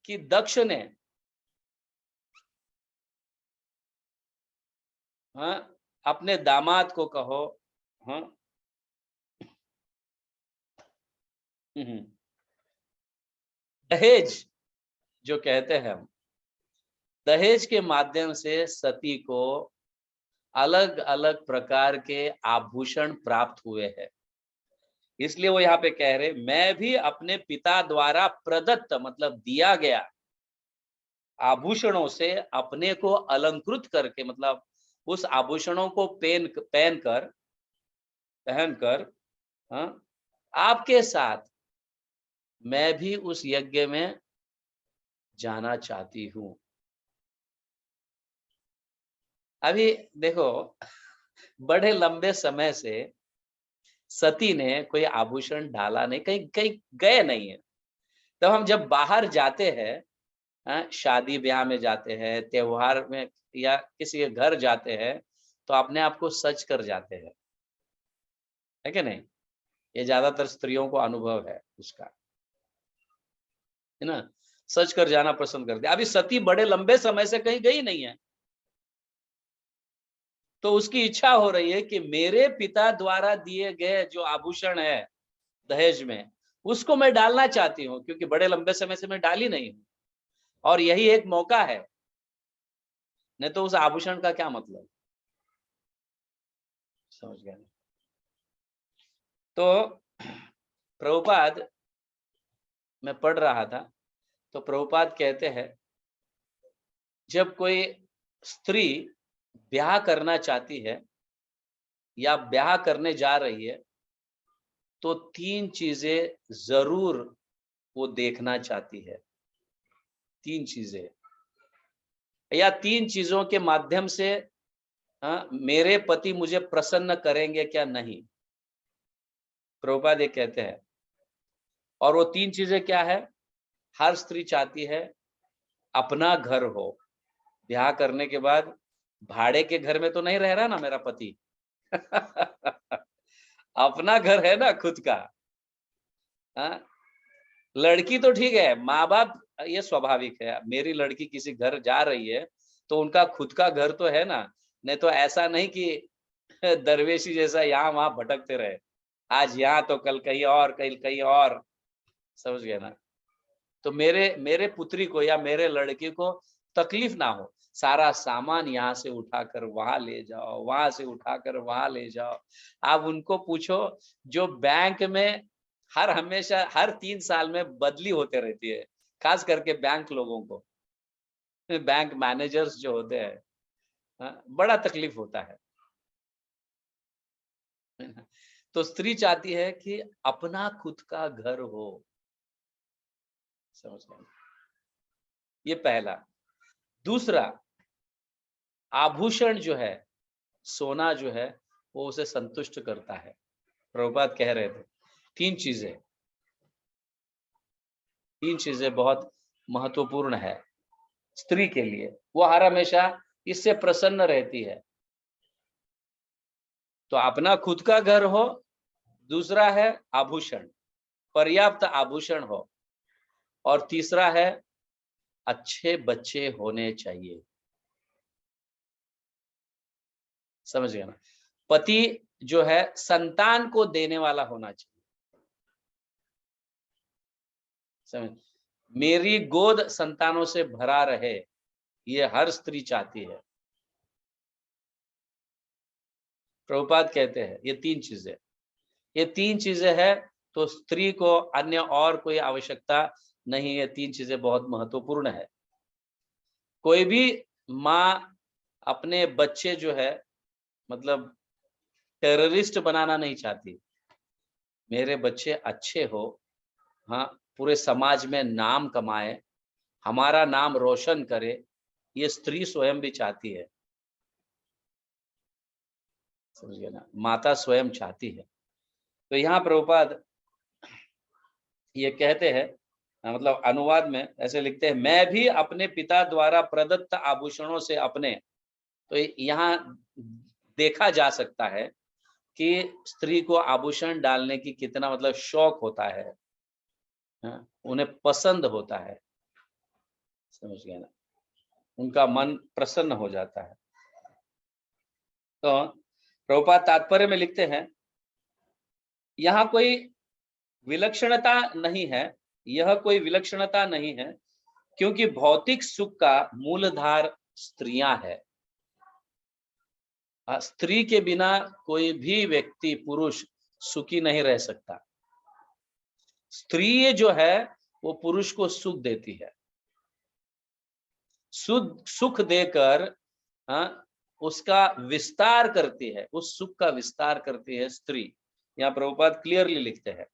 कि दक्ष ने अपने दामाद को कहो, हाँ, दहेज जो कहते हैं हम, दहेज के माध्यम से सती को अलग अलग प्रकार के आभूषण प्राप्त हुए हैं। इसलिए वो यहाँ पे कह रहे, मैं भी अपने पिता द्वारा प्रदत्त मतलब दिया गया आभूषणों से अपने को अलंकृत करके, मतलब उस आभूषणों को पहनकर आपके साथ मैं भी उस यज्ञ में जाना चाहती हूँ। अभी देखो, बड़े लंबे समय से सती ने कोई आभूषण डाला नहीं, कहीं कहीं गए नहीं है। तो हम जब बाहर जाते हैं, शादी ब्याह में जाते हैं, त्योहार में या किसी के घर जाते हैं, तो अपने आप को सज कर जाते हैं, है कि नहीं? ये ज्यादातर स्त्रियों को अनुभव है उसका, है ना? सज कर जाना पसंद करते। अभी सती बड़े लंबे समय से कहीं गई नहीं है, तो उसकी इच्छा हो रही है कि मेरे पिता द्वारा दिए गए जो आभूषण है दहेज में, उसको मैं डालना चाहती हूँ, क्योंकि बड़े लंबे समय से मैं डाली नहीं हूँ, और यही एक मौका है। नहीं तो उस आभूषण का क्या मतलब, समझ गए? तो प्रभुपाद, मैं पढ़ रहा था, तो प्रभुपाद कहते हैं, जब कोई स्त्री ब्याह करना चाहती है या ब्याह करने जा रही है, तो 3 चीजें जरूर वो देखना चाहती है। 3 चीजें, या 3 चीजों के माध्यम से मेरे पति मुझे प्रसन्न करेंगे क्या नहीं, प्रभुपाद ये कहते हैं। और वो 3 चीजें क्या है? हर स्त्री चाहती है अपना घर हो, ब्याह करने के बाद भाड़े के घर में तो नहीं रह रहा ना मेरा पति। अपना घर है ना खुद का। हाँ, लड़की तो ठीक है, माँ बाप, ये स्वाभाविक है, मेरी लड़की किसी घर जा रही है तो उनका खुद का घर तो है ना, नहीं तो ऐसा नहीं कि दरवेशी जैसा यहाँ वहां भटकते रहे, आज यहाँ तो कल कहीं और, कल कहीं और, समझ गए ना? तो मेरे मेरे पुत्री को या मेरे लड़के को तकलीफ ना हो, सारा सामान यहाँ से उठाकर वहां ले जाओ, वहां से उठाकर वहां ले जाओ। आप उनको पूछो, जो बैंक में हमेशा हर 3 साल में बदली होते रहती है, खास करके बैंक लोगों को, बैंक मैनेजर्स जो होते हैं, बड़ा तकलीफ होता है। तो स्त्री चाहती है कि अपना खुद का घर हो, समझ गए? ये पहला। दूसरा, आभूषण जो है, सोना जो है, वो उसे संतुष्ट करता है। प्रभुपाद कह रहे थे 3 चीजें, 3 चीजें बहुत महत्वपूर्ण है स्त्री के लिए, वो हर हमेशा इससे प्रसन्न रहती है। तो अपना खुद का घर हो, दूसरा है आभूषण, पर्याप्त आभूषण हो, और तीसरा है अच्छे बच्चे होने चाहिए। समझ गए ना? पति जो है संतान को देने वाला होना चाहिए। समझ? मेरी गोद संतानों से भरा रहे, ये हर स्त्री चाहती है। प्रभुपाद कहते हैं ये तीन चीजें है, तो स्त्री को अन्य और कोई आवश्यकता नहीं है। तीन चीजें बहुत महत्वपूर्ण है। कोई भी माँ अपने बच्चे जो है मतलब टेररिस्ट बनाना नहीं चाहती। मेरे बच्चे अच्छे हो, हाँ, पूरे समाज में नाम कमाए, हमारा नाम रोशन करे, ये स्त्री स्वयं भी चाहती है। समझिए ना, माता स्वयं चाहती है। तो यहाँ प्रभुपाद ये कहते हैं, मतलब अनुवाद में ऐसे लिखते हैं, मैं भी अपने पिता द्वारा प्रदत्त आभूषणों से अपने। तो यहाँ देखा जा सकता है कि स्त्री को आभूषण डालने की कितना मतलब शौक होता है, हाँ, उन्हें पसंद होता है। समझ गए ना, उनका मन प्रसन्न हो जाता है। तो प्रभुपाद तात्पर्य में लिखते हैं, यहाँ कोई विलक्षणता नहीं है, यह कोई विलक्षणता नहीं है, क्योंकि भौतिक सुख का मूलधार स्त्रियां है। स्त्री के बिना कोई भी व्यक्ति पुरुष सुखी नहीं रह सकता। स्त्री जो है वो पुरुष को सुख देती है, सुख देकर उसका विस्तार करती है, उस सुख का विस्तार करती है स्त्री। यहाँ प्रभुपाद क्लियरली लिखते हैं,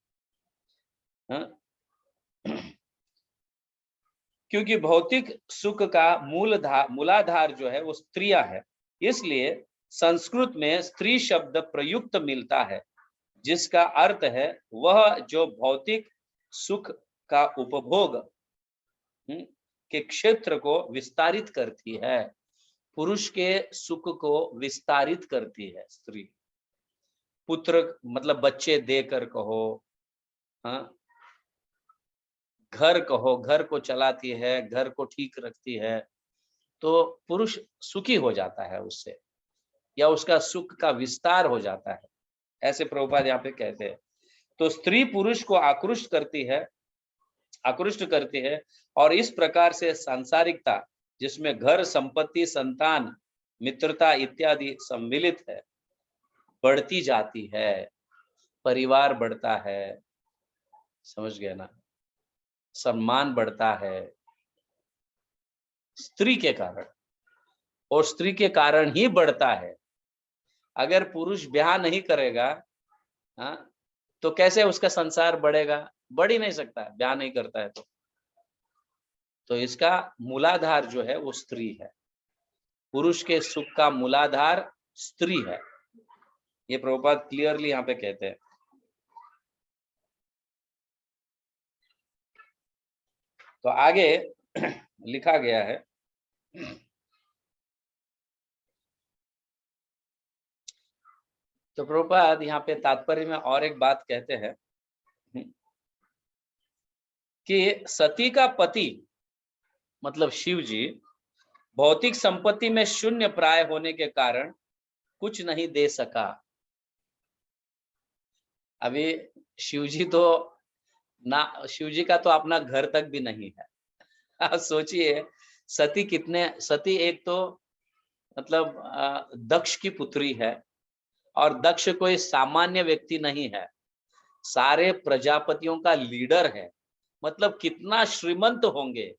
क्योंकि भौतिक सुख का मूलाधार जो है वो स्त्रियां है। इसलिए संस्कृत में स्त्री शब्द प्रयुक्त मिलता है, जिसका अर्थ है वह जो भौतिक सुख का उपभोग के क्षेत्र को विस्तारित करती है। पुरुष के सुख को विस्तारित करती है स्त्री। पुत्र मतलब बच्चे देकर कहो, घर कहो, घर को चलाती है, घर को ठीक रखती है, तो पुरुष सुखी हो जाता है उससे, या उसका सुख का विस्तार हो जाता है। ऐसे प्रभुपाद यहाँ पे कहते हैं। तो स्त्री पुरुष को आकृष्ट करती है, और इस प्रकार से सांसारिकता, जिसमें घर, संपत्ति, संतान, मित्रता इत्यादि सम्मिलित है, बढ़ती जाती है। परिवार बढ़ता है, समझ गए ना, सम्मान बढ़ता है स्त्री के कारण, और स्त्री के कारण ही बढ़ता है। अगर पुरुष ब्याह नहीं करेगा, तो कैसे उसका संसार बढ़ेगा? बढ़ ही नहीं सकता, ब्याह नहीं करता है तो इसका मूलाधार जो है वो स्त्री है। पुरुष के सुख का मूलाधार स्त्री है, ये प्रभुपाद क्लियरली यहाँ पे कहते हैं। तो आगे लिखा गया है, तो प्रभुपाद यहाँ पे तात्पर्य में और एक बात कहते हैं कि सती का पति मतलब शिव जी भौतिक संपत्ति में शून्य प्राय होने के कारण कुछ नहीं दे सका। अभी शिवजी तो ना, शिवजी का तो अपना घर तक भी नहीं है। आप सोचिए, सती एक तो मतलब दक्ष की पुत्री है, और दक्ष कोई सामान्य व्यक्ति नहीं है, सारे प्रजापतियों का लीडर है। मतलब कितना श्रीमंत होंगे,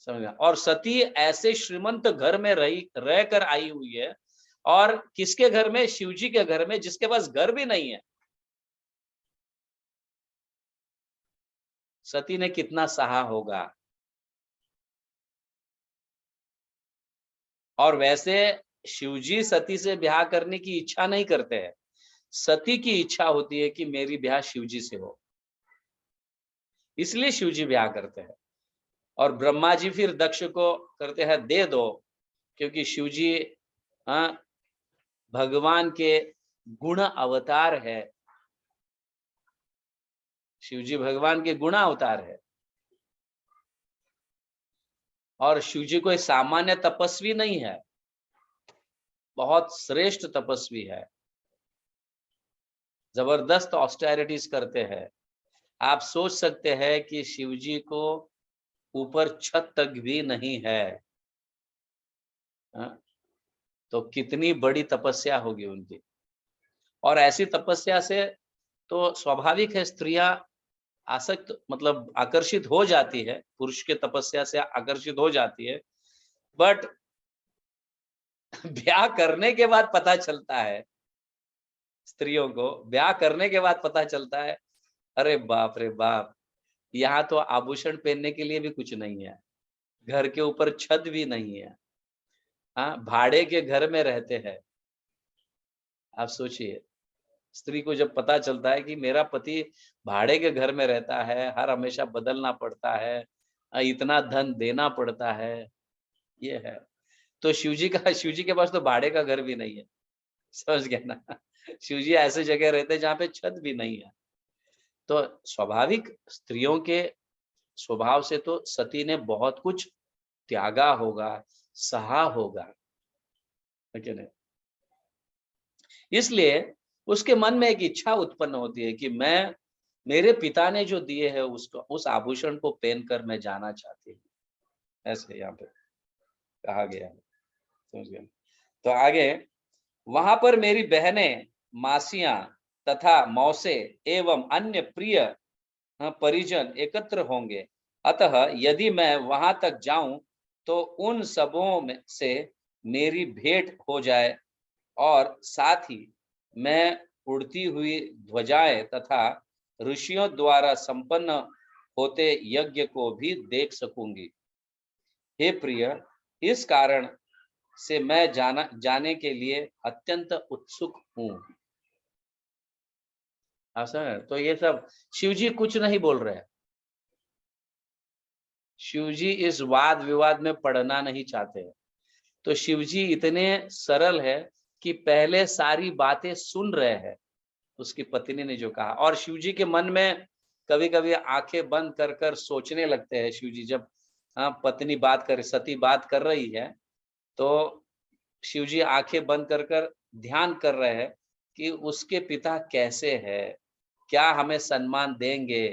समझ। और सती ऐसे श्रीमंत घर में रहकर आई हुई है, और किसके घर में? शिवजी के घर में, जिसके पास घर भी नहीं है। सती ने कितना सहा होगा। और वैसे शिवजी सती से ब्याह करने की इच्छा नहीं करते हैं, सती की इच्छा होती है कि मेरी ब्याह शिवजी से हो, इसलिए शिवजी ब्याह करते हैं। और ब्रह्मा जी फिर दक्ष को करते हैं दे दो, क्योंकि शिवजी भगवान के गुण अवतार है। शिव जी भगवान के गुण अवतार है और शिव जी कोई सामान्य तपस्वी नहीं है, बहुत श्रेष्ठ तपस्वी है, जबरदस्त ऑस्टेरिटीज करते हैं। आप सोच सकते हैं कि शिव जी को ऊपर छत तक भी नहीं है, हाँ? तो कितनी बड़ी तपस्या होगी उनकी। और ऐसी तपस्या से तो स्वाभाविक है स्त्रियां आसक्त मतलब आकर्षित हो जाती है, पुरुष के तपस्या से आकर्षित हो जाती है, बट ब्याह करने के बाद पता चलता है, स्त्रियों को ब्याह करने के बाद पता चलता है, अरे बाप रे बाप, यहाँ तो आभूषण पहनने के लिए भी कुछ नहीं है, घर के ऊपर छत भी नहीं है, हाँ, भाड़े के घर में रहते हैं। आप सोचिए, स्त्री को जब पता चलता है कि मेरा पति भाड़े के घर में रहता है, हर हमेशा बदलना पड़ता है, इतना धन देना पड़ता है, ये है। तो शिव जी के पास तो भाड़े का घर भी नहीं है, समझ गए ना? शिव जी ऐसे जगह रहते हैं जहाँ पे छत भी नहीं है। तो स्वाभाविक स्त्रियों के स्वभाव से तो सती ने बहुत कुछ त्यागा होगा, सहा होगा, है कि नहीं? इसलिए उसके मन में एक इच्छा उत्पन्न होती है कि मैं मेरे पिता ने जो दिए है उसको उस आभूषण को पहनकर मैं जाना चाहती हूँ। ऐसे यहाँ पे कहा गया है, समझ गए? तो आगे वहां पर मेरी बहनें, मासियां तथा मौसे एवं अन्य प्रिय परिजन एकत्र होंगे। अतः यदि मैं वहां तक जाऊं तो उन सबों में से मेरी भेंट हो जाए और साथ ही मैं उड़ती हुई ध्वजाएं तथा ऋषियों द्वारा संपन्न होते यज्ञ को भी देख सकूंगी। हे प्रिय, इस कारण से मैं जाने के लिए अत्यंत उत्सुक हूँ। ऐसा है, तो ये सब शिव जी कुछ नहीं बोल रहे हैं। शिव जी इस वाद विवाद में पड़ना नहीं चाहते हैं। तो शिव जी इतने सरल है कि पहले सारी बातें सुन रहे हैं, उसकी पत्नी ने जो कहा, और शिव जी के मन में कभी-कभी आंखें बंद कर कर सोचने लगते हैं शिव जी, जब पत्नी बात कर सती बात कर रही है, तो शिव जी आंखें बंद कर कर ध्यान कर रहे हैं कि उसके पिता कैसे हैं, क्या हमें सम्मान देंगे,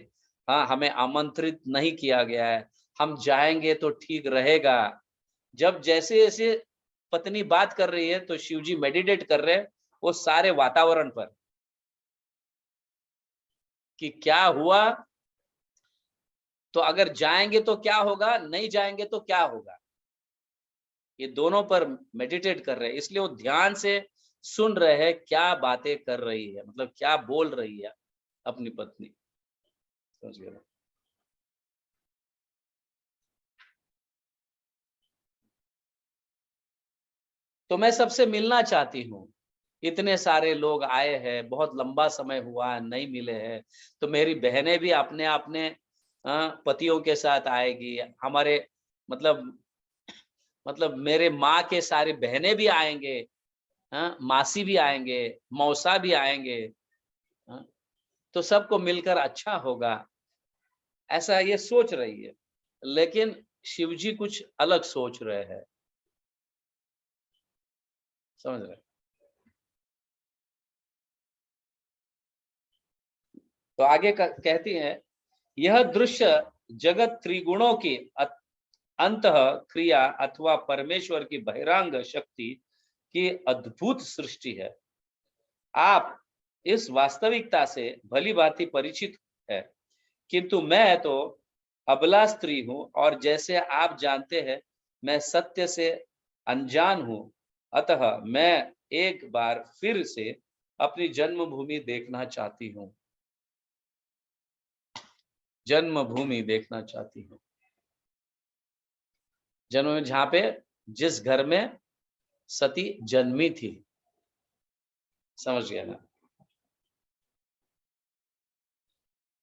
हाँ, हमें आमंत्रित नहीं किया गया है, हम जाएंगे तो ठीक रहेगा। जब जैसे जैसे पत्नी बात कर रही है तो शिव जी मेडिटेट कर रहे हैं वो सारे वातावरण पर कि क्या हुआ, तो अगर जाएंगे तो क्या होगा, नहीं जाएंगे तो क्या होगा, ये दोनों पर मेडिटेट कर रहे हैं। इसलिए वो ध्यान से सुन रहे हैं क्या बातें कर रही है, मतलब क्या बोल रही है अपनी पत्नी, समझ गए? तो मैं सबसे मिलना चाहती हूँ, इतने सारे लोग आए हैं, बहुत लंबा समय हुआ है नहीं मिले हैं, तो मेरी बहनें भी अपने अपने पतियों के साथ आएगी, हमारे मतलब मेरे माँ के सारे बहनें भी आएंगे, हाँ, मासी भी आएंगे, मौसा भी आएंगे, हाँ, तो सबको मिलकर अच्छा होगा, ऐसा ये सोच रही है। लेकिन शिव जी कुछ अलग सोच रहे हैं, समझ रहे? तो आगे कहती हैं, यह दृश्य जगत त्रिगुणों की अंतः क्रिया अथवा परमेश्वर की बहिरंग शक्ति की अद्भुत सृष्टि है। आप इस वास्तविकता से भली भांति परिचित है, किंतु मैं तो अबला स्त्री हूं और जैसे आप जानते हैं मैं सत्य से अनजान हूं। अतः मैं एक बार फिर से अपनी जन्मभूमि देखना चाहती हूँ, जन्मभूमि देखना चाहती हूँ, जन्म जहाँ पे जिस घर में सती जन्मी थी, समझ गया ना?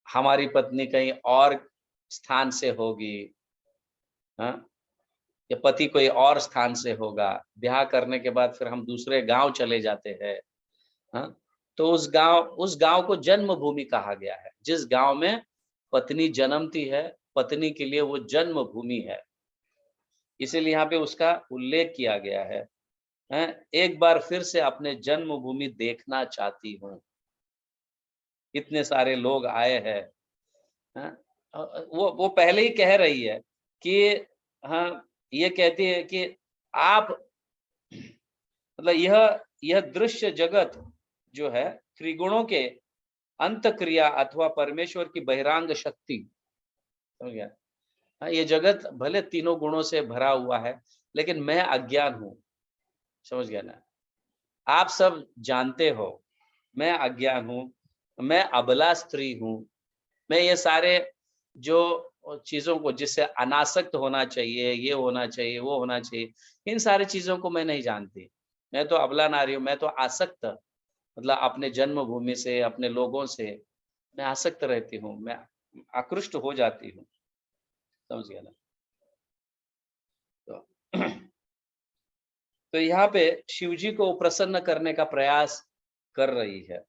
हमारी पत्नी कहीं और स्थान से होगी, हाँ, या पति कोई और स्थान से होगा, ब्याह करने के बाद फिर हम दूसरे गांव चले जाते हैं। हाँ, तो उस गांव को जन्मभूमि कहा गया है। जिस गांव में पत्नी जन्मती है, पत्नी के लिए वो जन्मभूमि है, इसीलिए यहाँ पे उसका उल्लेख किया गया है। एक बार फिर से अपने जन्मभूमि देखना चाहती हूँ। इतने सारे लोग आए हैं। हाँ, वो पहले ही कह रही है कि हाँ, ये कहती है कि आप मतलब यह दृश्य जगत जो है त्रिगुणों के अंत क्रिया अथवा परमेश्वर की बहिरांग शक्ति, समझ गया? हाँ, ये जगत भले तीनों गुणों से भरा हुआ है, लेकिन मैं अज्ञान हूँ, समझ गया ना? आप सब जानते हो, मैं अज्ञान हूँ, मैं अबला स्त्री हूँ, मैं ये सारे जो चीज़ों को जिससे अनासक्त होना चाहिए, ये होना चाहिए, वो होना चाहिए, इन सारी चीज़ों को मैं नहीं जानती। मैं तो अबला नारी हूँ, मैं तो आसक्त, मतलब अपने जन्मभूमि से, अपने लोगों से मैं आसक्त रहती हूँ, मैं आकृष्ट हो जाती हूँ, समझ गया ना? तो तो यहाँ पे शिव जी को प्रसन्न करने का प्रयास कर रही है।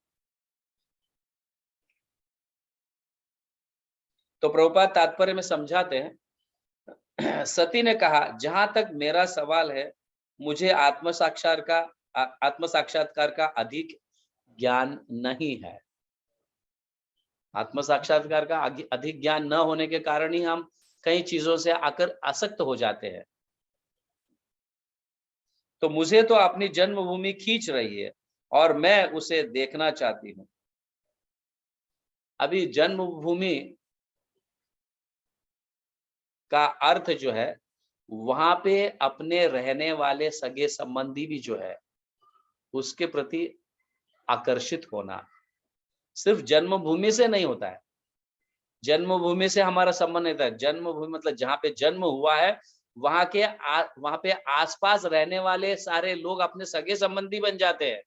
तो प्रभुपाद तात्पर्य में समझाते हैं, सती ने कहा, जहां तक मेरा सवाल है, मुझे आत्म साक्षात्कार का अधिक ज्ञान नहीं है। आत्म साक्षात्कार का अधिक ज्ञान न होने के कारण ही हम कई चीजों से आकर आसक्त हो जाते हैं। तो मुझे तो अपनी जन्मभूमि खींच रही है और मैं उसे देखना चाहती हूँ। अभी जन्मभूमि का अर्थ जो है, वहां पे अपने रहने वाले सगे संबंधी भी जो है, उसके प्रति आकर्षित होना सिर्फ जन्मभूमि से नहीं होता है। जन्मभूमि से हमारा संबंध नहीं था। जन्मभूमि मतलब जहाँ पे जन्म हुआ है, वहां पे आसपास रहने वाले सारे लोग अपने सगे संबंधी बन जाते हैं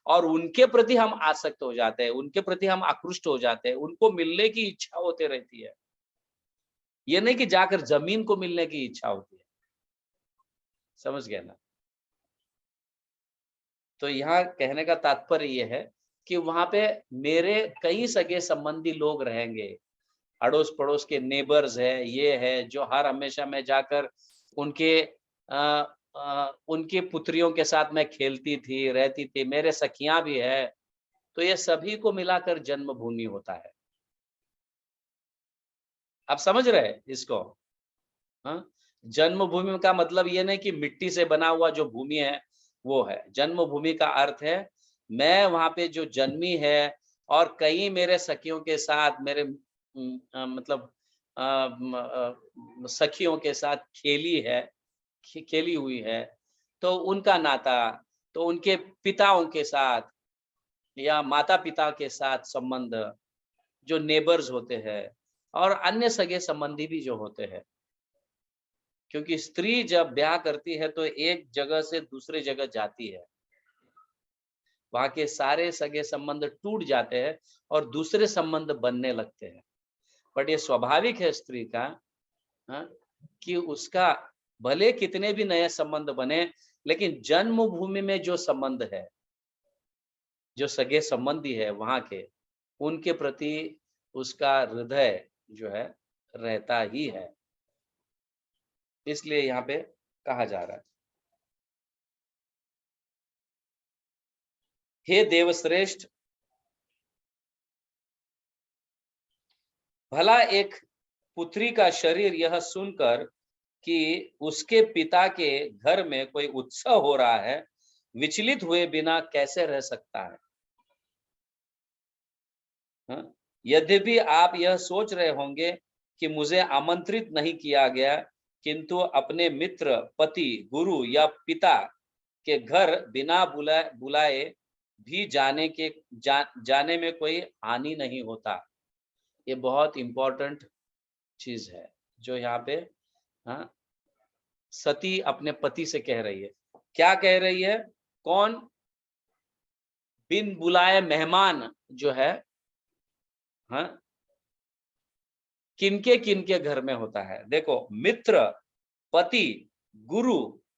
और उनके प्रति हम आसक्त हो जाते हैं, उनके प्रति हम आकृष्ट हो जाते हैं, उनको मिलने की इच्छा होती रहती है। ये नहीं कि जाकर जमीन को मिलने की इच्छा होती है, समझ गए ना? तो यहाँ कहने का तात्पर्य ये है कि वहां पे मेरे कई सगे संबंधी लोग रहेंगे, अड़ोस पड़ोस के नेबर्स है, ये है जो हर हमेशा मैं जाकर उनके उनकी पुत्रियों के साथ मैं खेलती थी, रहती थी, मेरे सखियां भी है। तो ये सभी को मिलाकर जन्मभूमि होता है। आप समझ रहे हैं इसको? हाँ, जन्मभूमि का मतलब ये नहीं कि मिट्टी से बना हुआ जो भूमि है वो है। जन्मभूमि का अर्थ है मैं वहां पे जो जन्मी है और कई मेरे सखियों के साथ मेरे मतलब सखियों के साथ खेली है, खेली हुई है। तो उनका नाता, तो उनके पिताओं के साथ या माता पिता के साथ संबंध, जो नेबर्स होते हैं और अन्य सगे संबंधी भी जो होते हैं, क्योंकि स्त्री जब ब्याह करती है तो एक जगह से दूसरे जगह जाती है, वहां के सारे सगे संबंध टूट जाते हैं और दूसरे संबंध बनने लगते हैं। बट ये स्वाभाविक है स्त्री का, हाँ, कि उसका भले कितने भी नए संबंध बने, लेकिन जन्मभूमि में जो संबंध है, जो सगे संबंधी है वहां के, उनके प्रति उसका हृदय जो है रहता ही है। इसलिए यहाँ पे कहा जा रहा है, हे देवश्रेष्ठ, भला एक पुत्री का शरीर यह सुनकर कि उसके पिता के घर में कोई उत्सव हो रहा है, विचलित हुए बिना कैसे रह सकता है? हाँ? यद्यपि आप यह सोच रहे होंगे कि मुझे आमंत्रित नहीं किया गया, किंतु अपने मित्र, पति, गुरु या पिता के घर बिना बुलाए भी जाने में कोई हानि नहीं होता। ये बहुत इंपॉर्टेंट चीज है जो यहाँ पे, हाँ, सती अपने पति से कह रही है। क्या कह रही है? कौन बिन बुलाए मेहमान जो है, हाँ, किनके किनके घर में होता है? देखो, मित्र, पति गुरु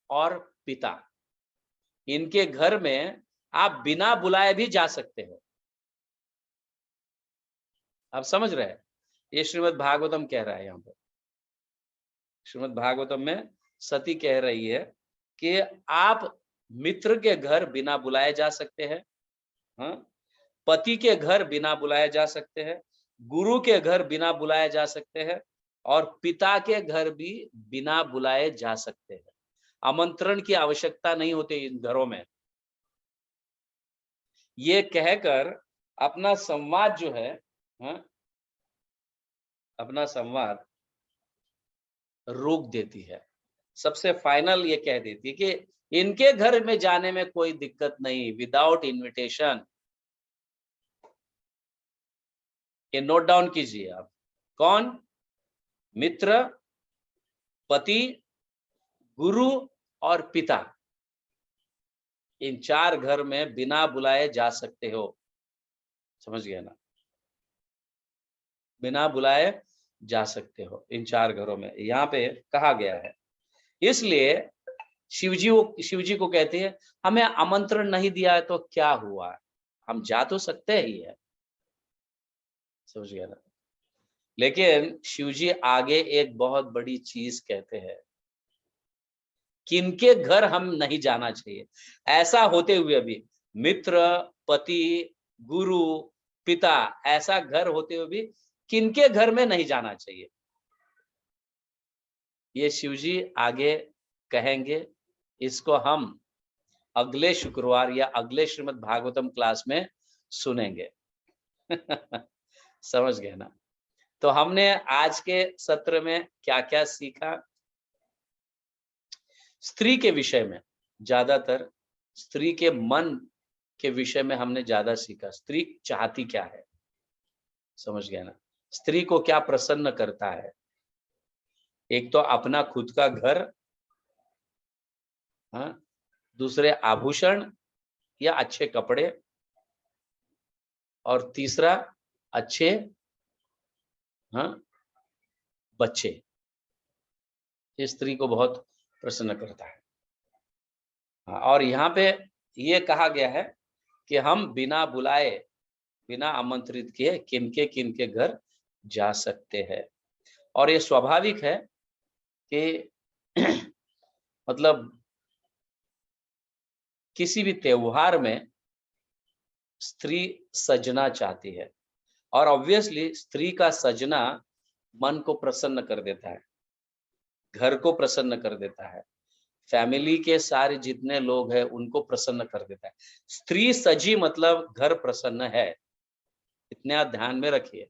और पिता, इनके घर में आप बिना बुलाए भी जा सकते हो। आप समझ रहे हैं? ये श्रीमद् भागवतम कह रहा है यहाँ पर। श्रीमद् भागवतम में सती कह रही है कि आप मित्र के घर बिना बुलाए जा सकते हैं, हाँ? पति के घर बिना बुलाए जा सकते हैं, गुरु के घर बिना बुलाए जा सकते हैं, और पिता के घर भी बिना बुलाए जा सकते हैं। आमंत्रण की आवश्यकता नहीं होती इन घरों में। ये कहकर अपना संवाद जो है, हाँ? अपना संवाद रोक देती है। सबसे फाइनल ये कह देती है कि इनके घर में जाने में कोई दिक्कत नहीं, विदाउट इनविटेशन। ये नोट डाउन कीजिए आप। कौन? मित्र, पति, गुरु और पिता, इन 4 घर में बिना बुलाए जा सकते हो। समझ गए ना? बिना बुलाए जा सकते हो इन 4 घरों में, यहाँ पे कहा गया है। इसलिए शिव जी को कहते हैं, हमें आमंत्रण नहीं दिया है तो क्या हुआ, हम जा तो सकते ही है। समझ गया ना? लेकिन शिव जी आगे एक बहुत बड़ी चीज कहते हैं, किनके घर हम नहीं जाना चाहिए। ऐसा होते हुए भी मित्र, पति, गुरु, पिता, ऐसा घर होते हुए भी किनके घर में नहीं जाना चाहिए, ये शिव जी आगे कहेंगे। इसको हम अगले शुक्रवार या अगले श्रीमद् भागवतम क्लास में सुनेंगे। समझ गए ना? तो हमने आज के सत्र में क्या-क्या सीखा? स्त्री के विषय में, ज्यादातर स्त्री के मन के विषय में हमने ज्यादा सीखा। स्त्री चाहती क्या है, समझ गए ना? स्त्री को क्या प्रसन्न करता है? एक तो अपना खुद का घर, हाँ? दूसरे आभूषण या अच्छे कपड़े, और तीसरा अच्छे, हाँ, बच्चे। ये स्त्री को बहुत प्रसन्न करता है। हाँ, और यहाँ पे ये कहा गया है कि हम बिना बुलाए, बिना आमंत्रित किए किनके घर जा सकते हैं। और ये स्वाभाविक है कि मतलब किसी भी त्योहार में स्त्री सजना चाहती है, और ऑब्वियसली स्त्री का सजना मन को प्रसन्न कर देता है, घर को प्रसन्न कर देता है, फैमिली के सारे जितने लोग हैं उनको प्रसन्न कर देता है। स्त्री सजी मतलब घर प्रसन्न है, इतने आप ध्यान में रखिए।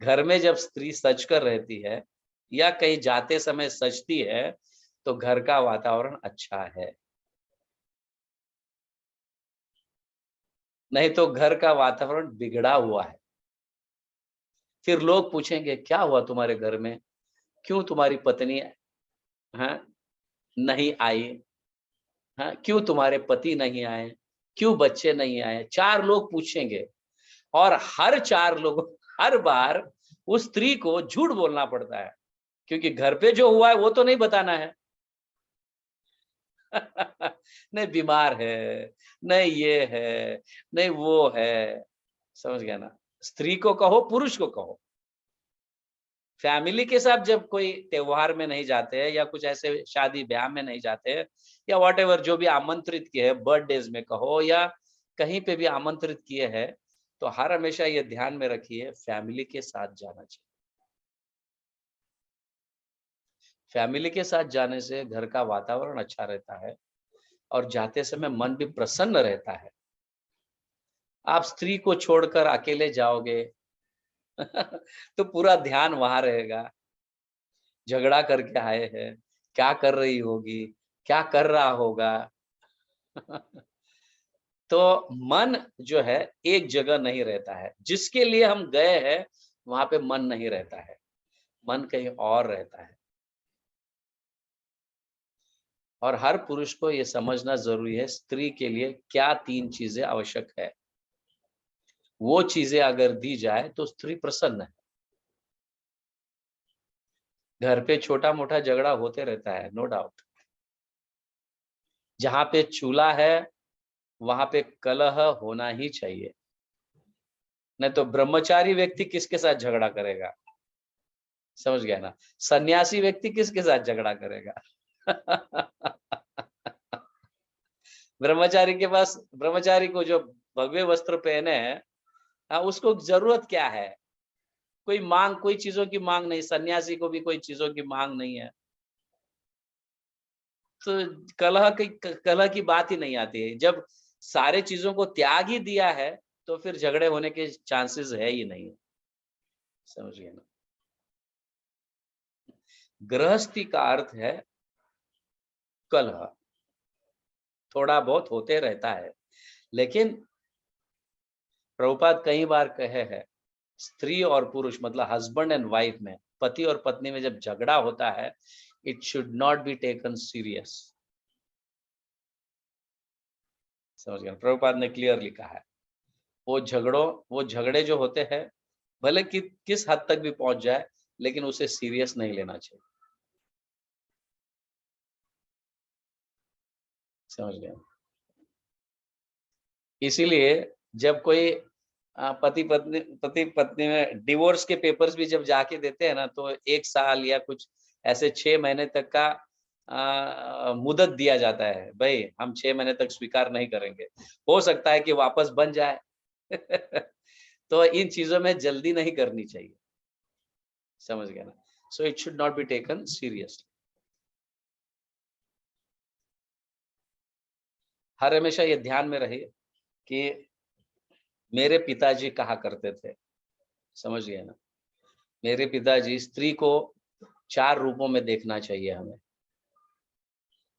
घर में जब स्त्री सज कर रहती है या कहीं जाते समय सजती है तो घर का वातावरण अच्छा है, नहीं तो घर का वातावरण बिगड़ा हुआ है। फिर लोग पूछेंगे क्या हुआ तुम्हारे घर में, क्यों तुम्हारी पत्नी, हाँ, नहीं आई, हाँ, क्यों तुम्हारे पति नहीं आए, क्यों बच्चे नहीं आए, 4 लोग पूछेंगे। और हर 4 लोग हर बार उस स्त्री को झूठ बोलना पड़ता है, क्योंकि घर पे जो हुआ है वो तो नहीं बताना है। नहीं बीमार है, नहीं ये है, नहीं वो है। समझ गया ना? स्त्री को कहो, पुरुष को कहो, फैमिली के साथ जब कोई त्योहार में नहीं जाते हैं या कुछ ऐसे शादी ब्याह में नहीं जाते हैं, या व्हाटएवर जो भी आमंत्रित किए हैं, बर्थडेज में कहो या कहीं पे भी आमंत्रित किए हैं, तो हर हमेशा ये ध्यान में रखिए फैमिली के साथ जाना चाहिए। फैमिली के साथ जाने से घर का वातावरण अच्छा रहता है और जाते समय मन भी प्रसन्न रहता है। आप स्त्री को छोड़कर अकेले जाओगे तो पूरा ध्यान वहां रहेगा, झगड़ा करके आए हैं, क्या कर रही होगी, क्या कर रहा होगा। तो मन जो है एक जगह नहीं रहता है, जिसके लिए हम गए हैं वहां पे मन नहीं रहता है, मन कहीं और रहता है। और हर पुरुष को ये समझना जरूरी है स्त्री के लिए क्या 3 चीजें आवश्यक है। वो चीजें अगर दी जाए तो स्त्री प्रसन्न है। घर पे छोटा मोटा झगड़ा होते रहता है, नो डाउट। जहां पे चूल्हा है वहां पे कलह होना ही चाहिए, नहीं तो ब्रह्मचारी व्यक्ति किसके साथ झगड़ा करेगा? समझ गया ना? सन्यासी व्यक्ति किसके साथ झगड़ा करेगा? ब्रह्मचारी को जो भगवे वस्त्र पहने हैं, हाँ, उसको जरूरत क्या है? कोई चीजों की मांग नहीं, सन्यासी को भी कोई चीजों की मांग नहीं है। तो कलह की बात ही नहीं आती है। जब सारे चीजों को त्याग ही दिया है तो फिर झगड़े होने के चांसेस है ही नहीं। समझ गए ना? गृहस्थी का अर्थ है कलह, थोड़ा बहुत होते रहता है, लेकिन प्रभुपाद कई बार कहे हैं, स्त्री और पुरुष मतलब हस्बैंड एंड वाइफ में, पति और पत्नी में जब झगड़ा होता है, it should not be taken serious. समझ गए? प्रभुपाद ने क्लियरली कहा है, वो झगड़े जो होते हैं, भले किस हद तक भी पहुंच जाए, लेकिन उसे सीरियस नहीं लेना चाहिए। समझ गए? इसीलिए जब कोई पति पत्नी में डिवोर्स के पेपर्स भी जब जाके देते हैं ना, तो 1 साल या कुछ ऐसे 6 महीने तक का मुदत दिया जाता है। भाई हम 6 महीने तक स्वीकार नहीं करेंगे, हो सकता है कि वापस बन जाए। तो इन चीजों में जल्दी नहीं करनी चाहिए। समझ गया ना? So it should not be taken seriously. हर हमेशा ये ध्यान में रहे कि मेरे पिताजी कहा करते थे, समझ गए ना? मेरे पिताजी, स्त्री को 4 रूपों में देखना चाहिए हमें।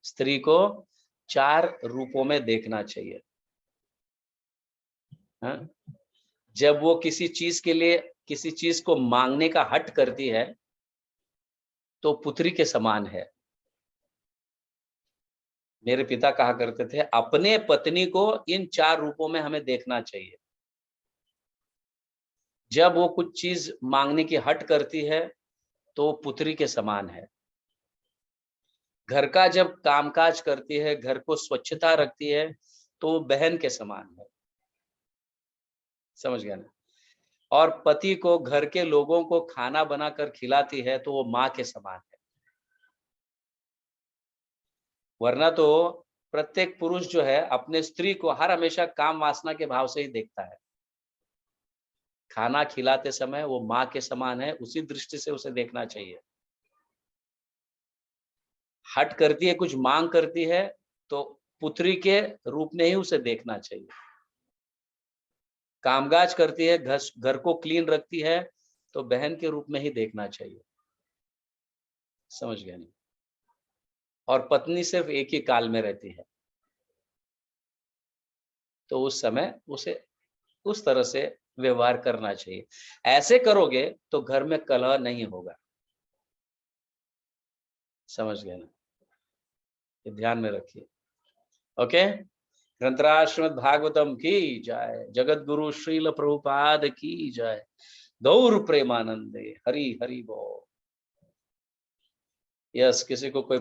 स्त्री को 4 रूपों में देखना चाहिए। हाँ? जब वो किसी चीज के लिए, किसी चीज को मांगने का हट करती है, तो पुत्री के समान है। मेरे पिता कहा करते थे, अपने पत्नी को इन 4 रूपों में हमें देखना चाहिए। जब वो कुछ चीज मांगने की हट करती है, तो पुत्री के समान है। घर का जब कामकाज करती है, घर को स्वच्छता रखती है, तो वो बहन के समान है। समझ गया ना? और पति को, घर के लोगों को खाना बनाकर खिलाती है, तो वो माँ के समान है। वरना तो प्रत्येक पुरुष जो है अपने स्त्री को हर हमेशा काम वासना के भाव से ही देखता है। खाना खिलाते समय वो माँ के समान है, उसी दृष्टि से उसे देखना चाहिए। हट करती है, कुछ मांग करती है, तो पुत्री के रूप में ही उसे देखना चाहिए। कामकाज करती है, घर को क्लीन रखती है, तो बहन के रूप में ही देखना चाहिए। समझ गए नहीं? और पत्नी सिर्फ एक ही काल में रहती है, तो उस समय उसे उस तरह से व्यवहार करना चाहिए। ऐसे करोगे तो घर में कलह नहीं होगा। समझ गए ना? ये ध्यान में रखिए। ओके? ग्रंथराज श्रीमद् भागवतम की जय, जगत गुरु श्रील प्रभुपाद की जय, गौर प्रेमानंदे, हरि हरि बोल। यस, किसी को कोई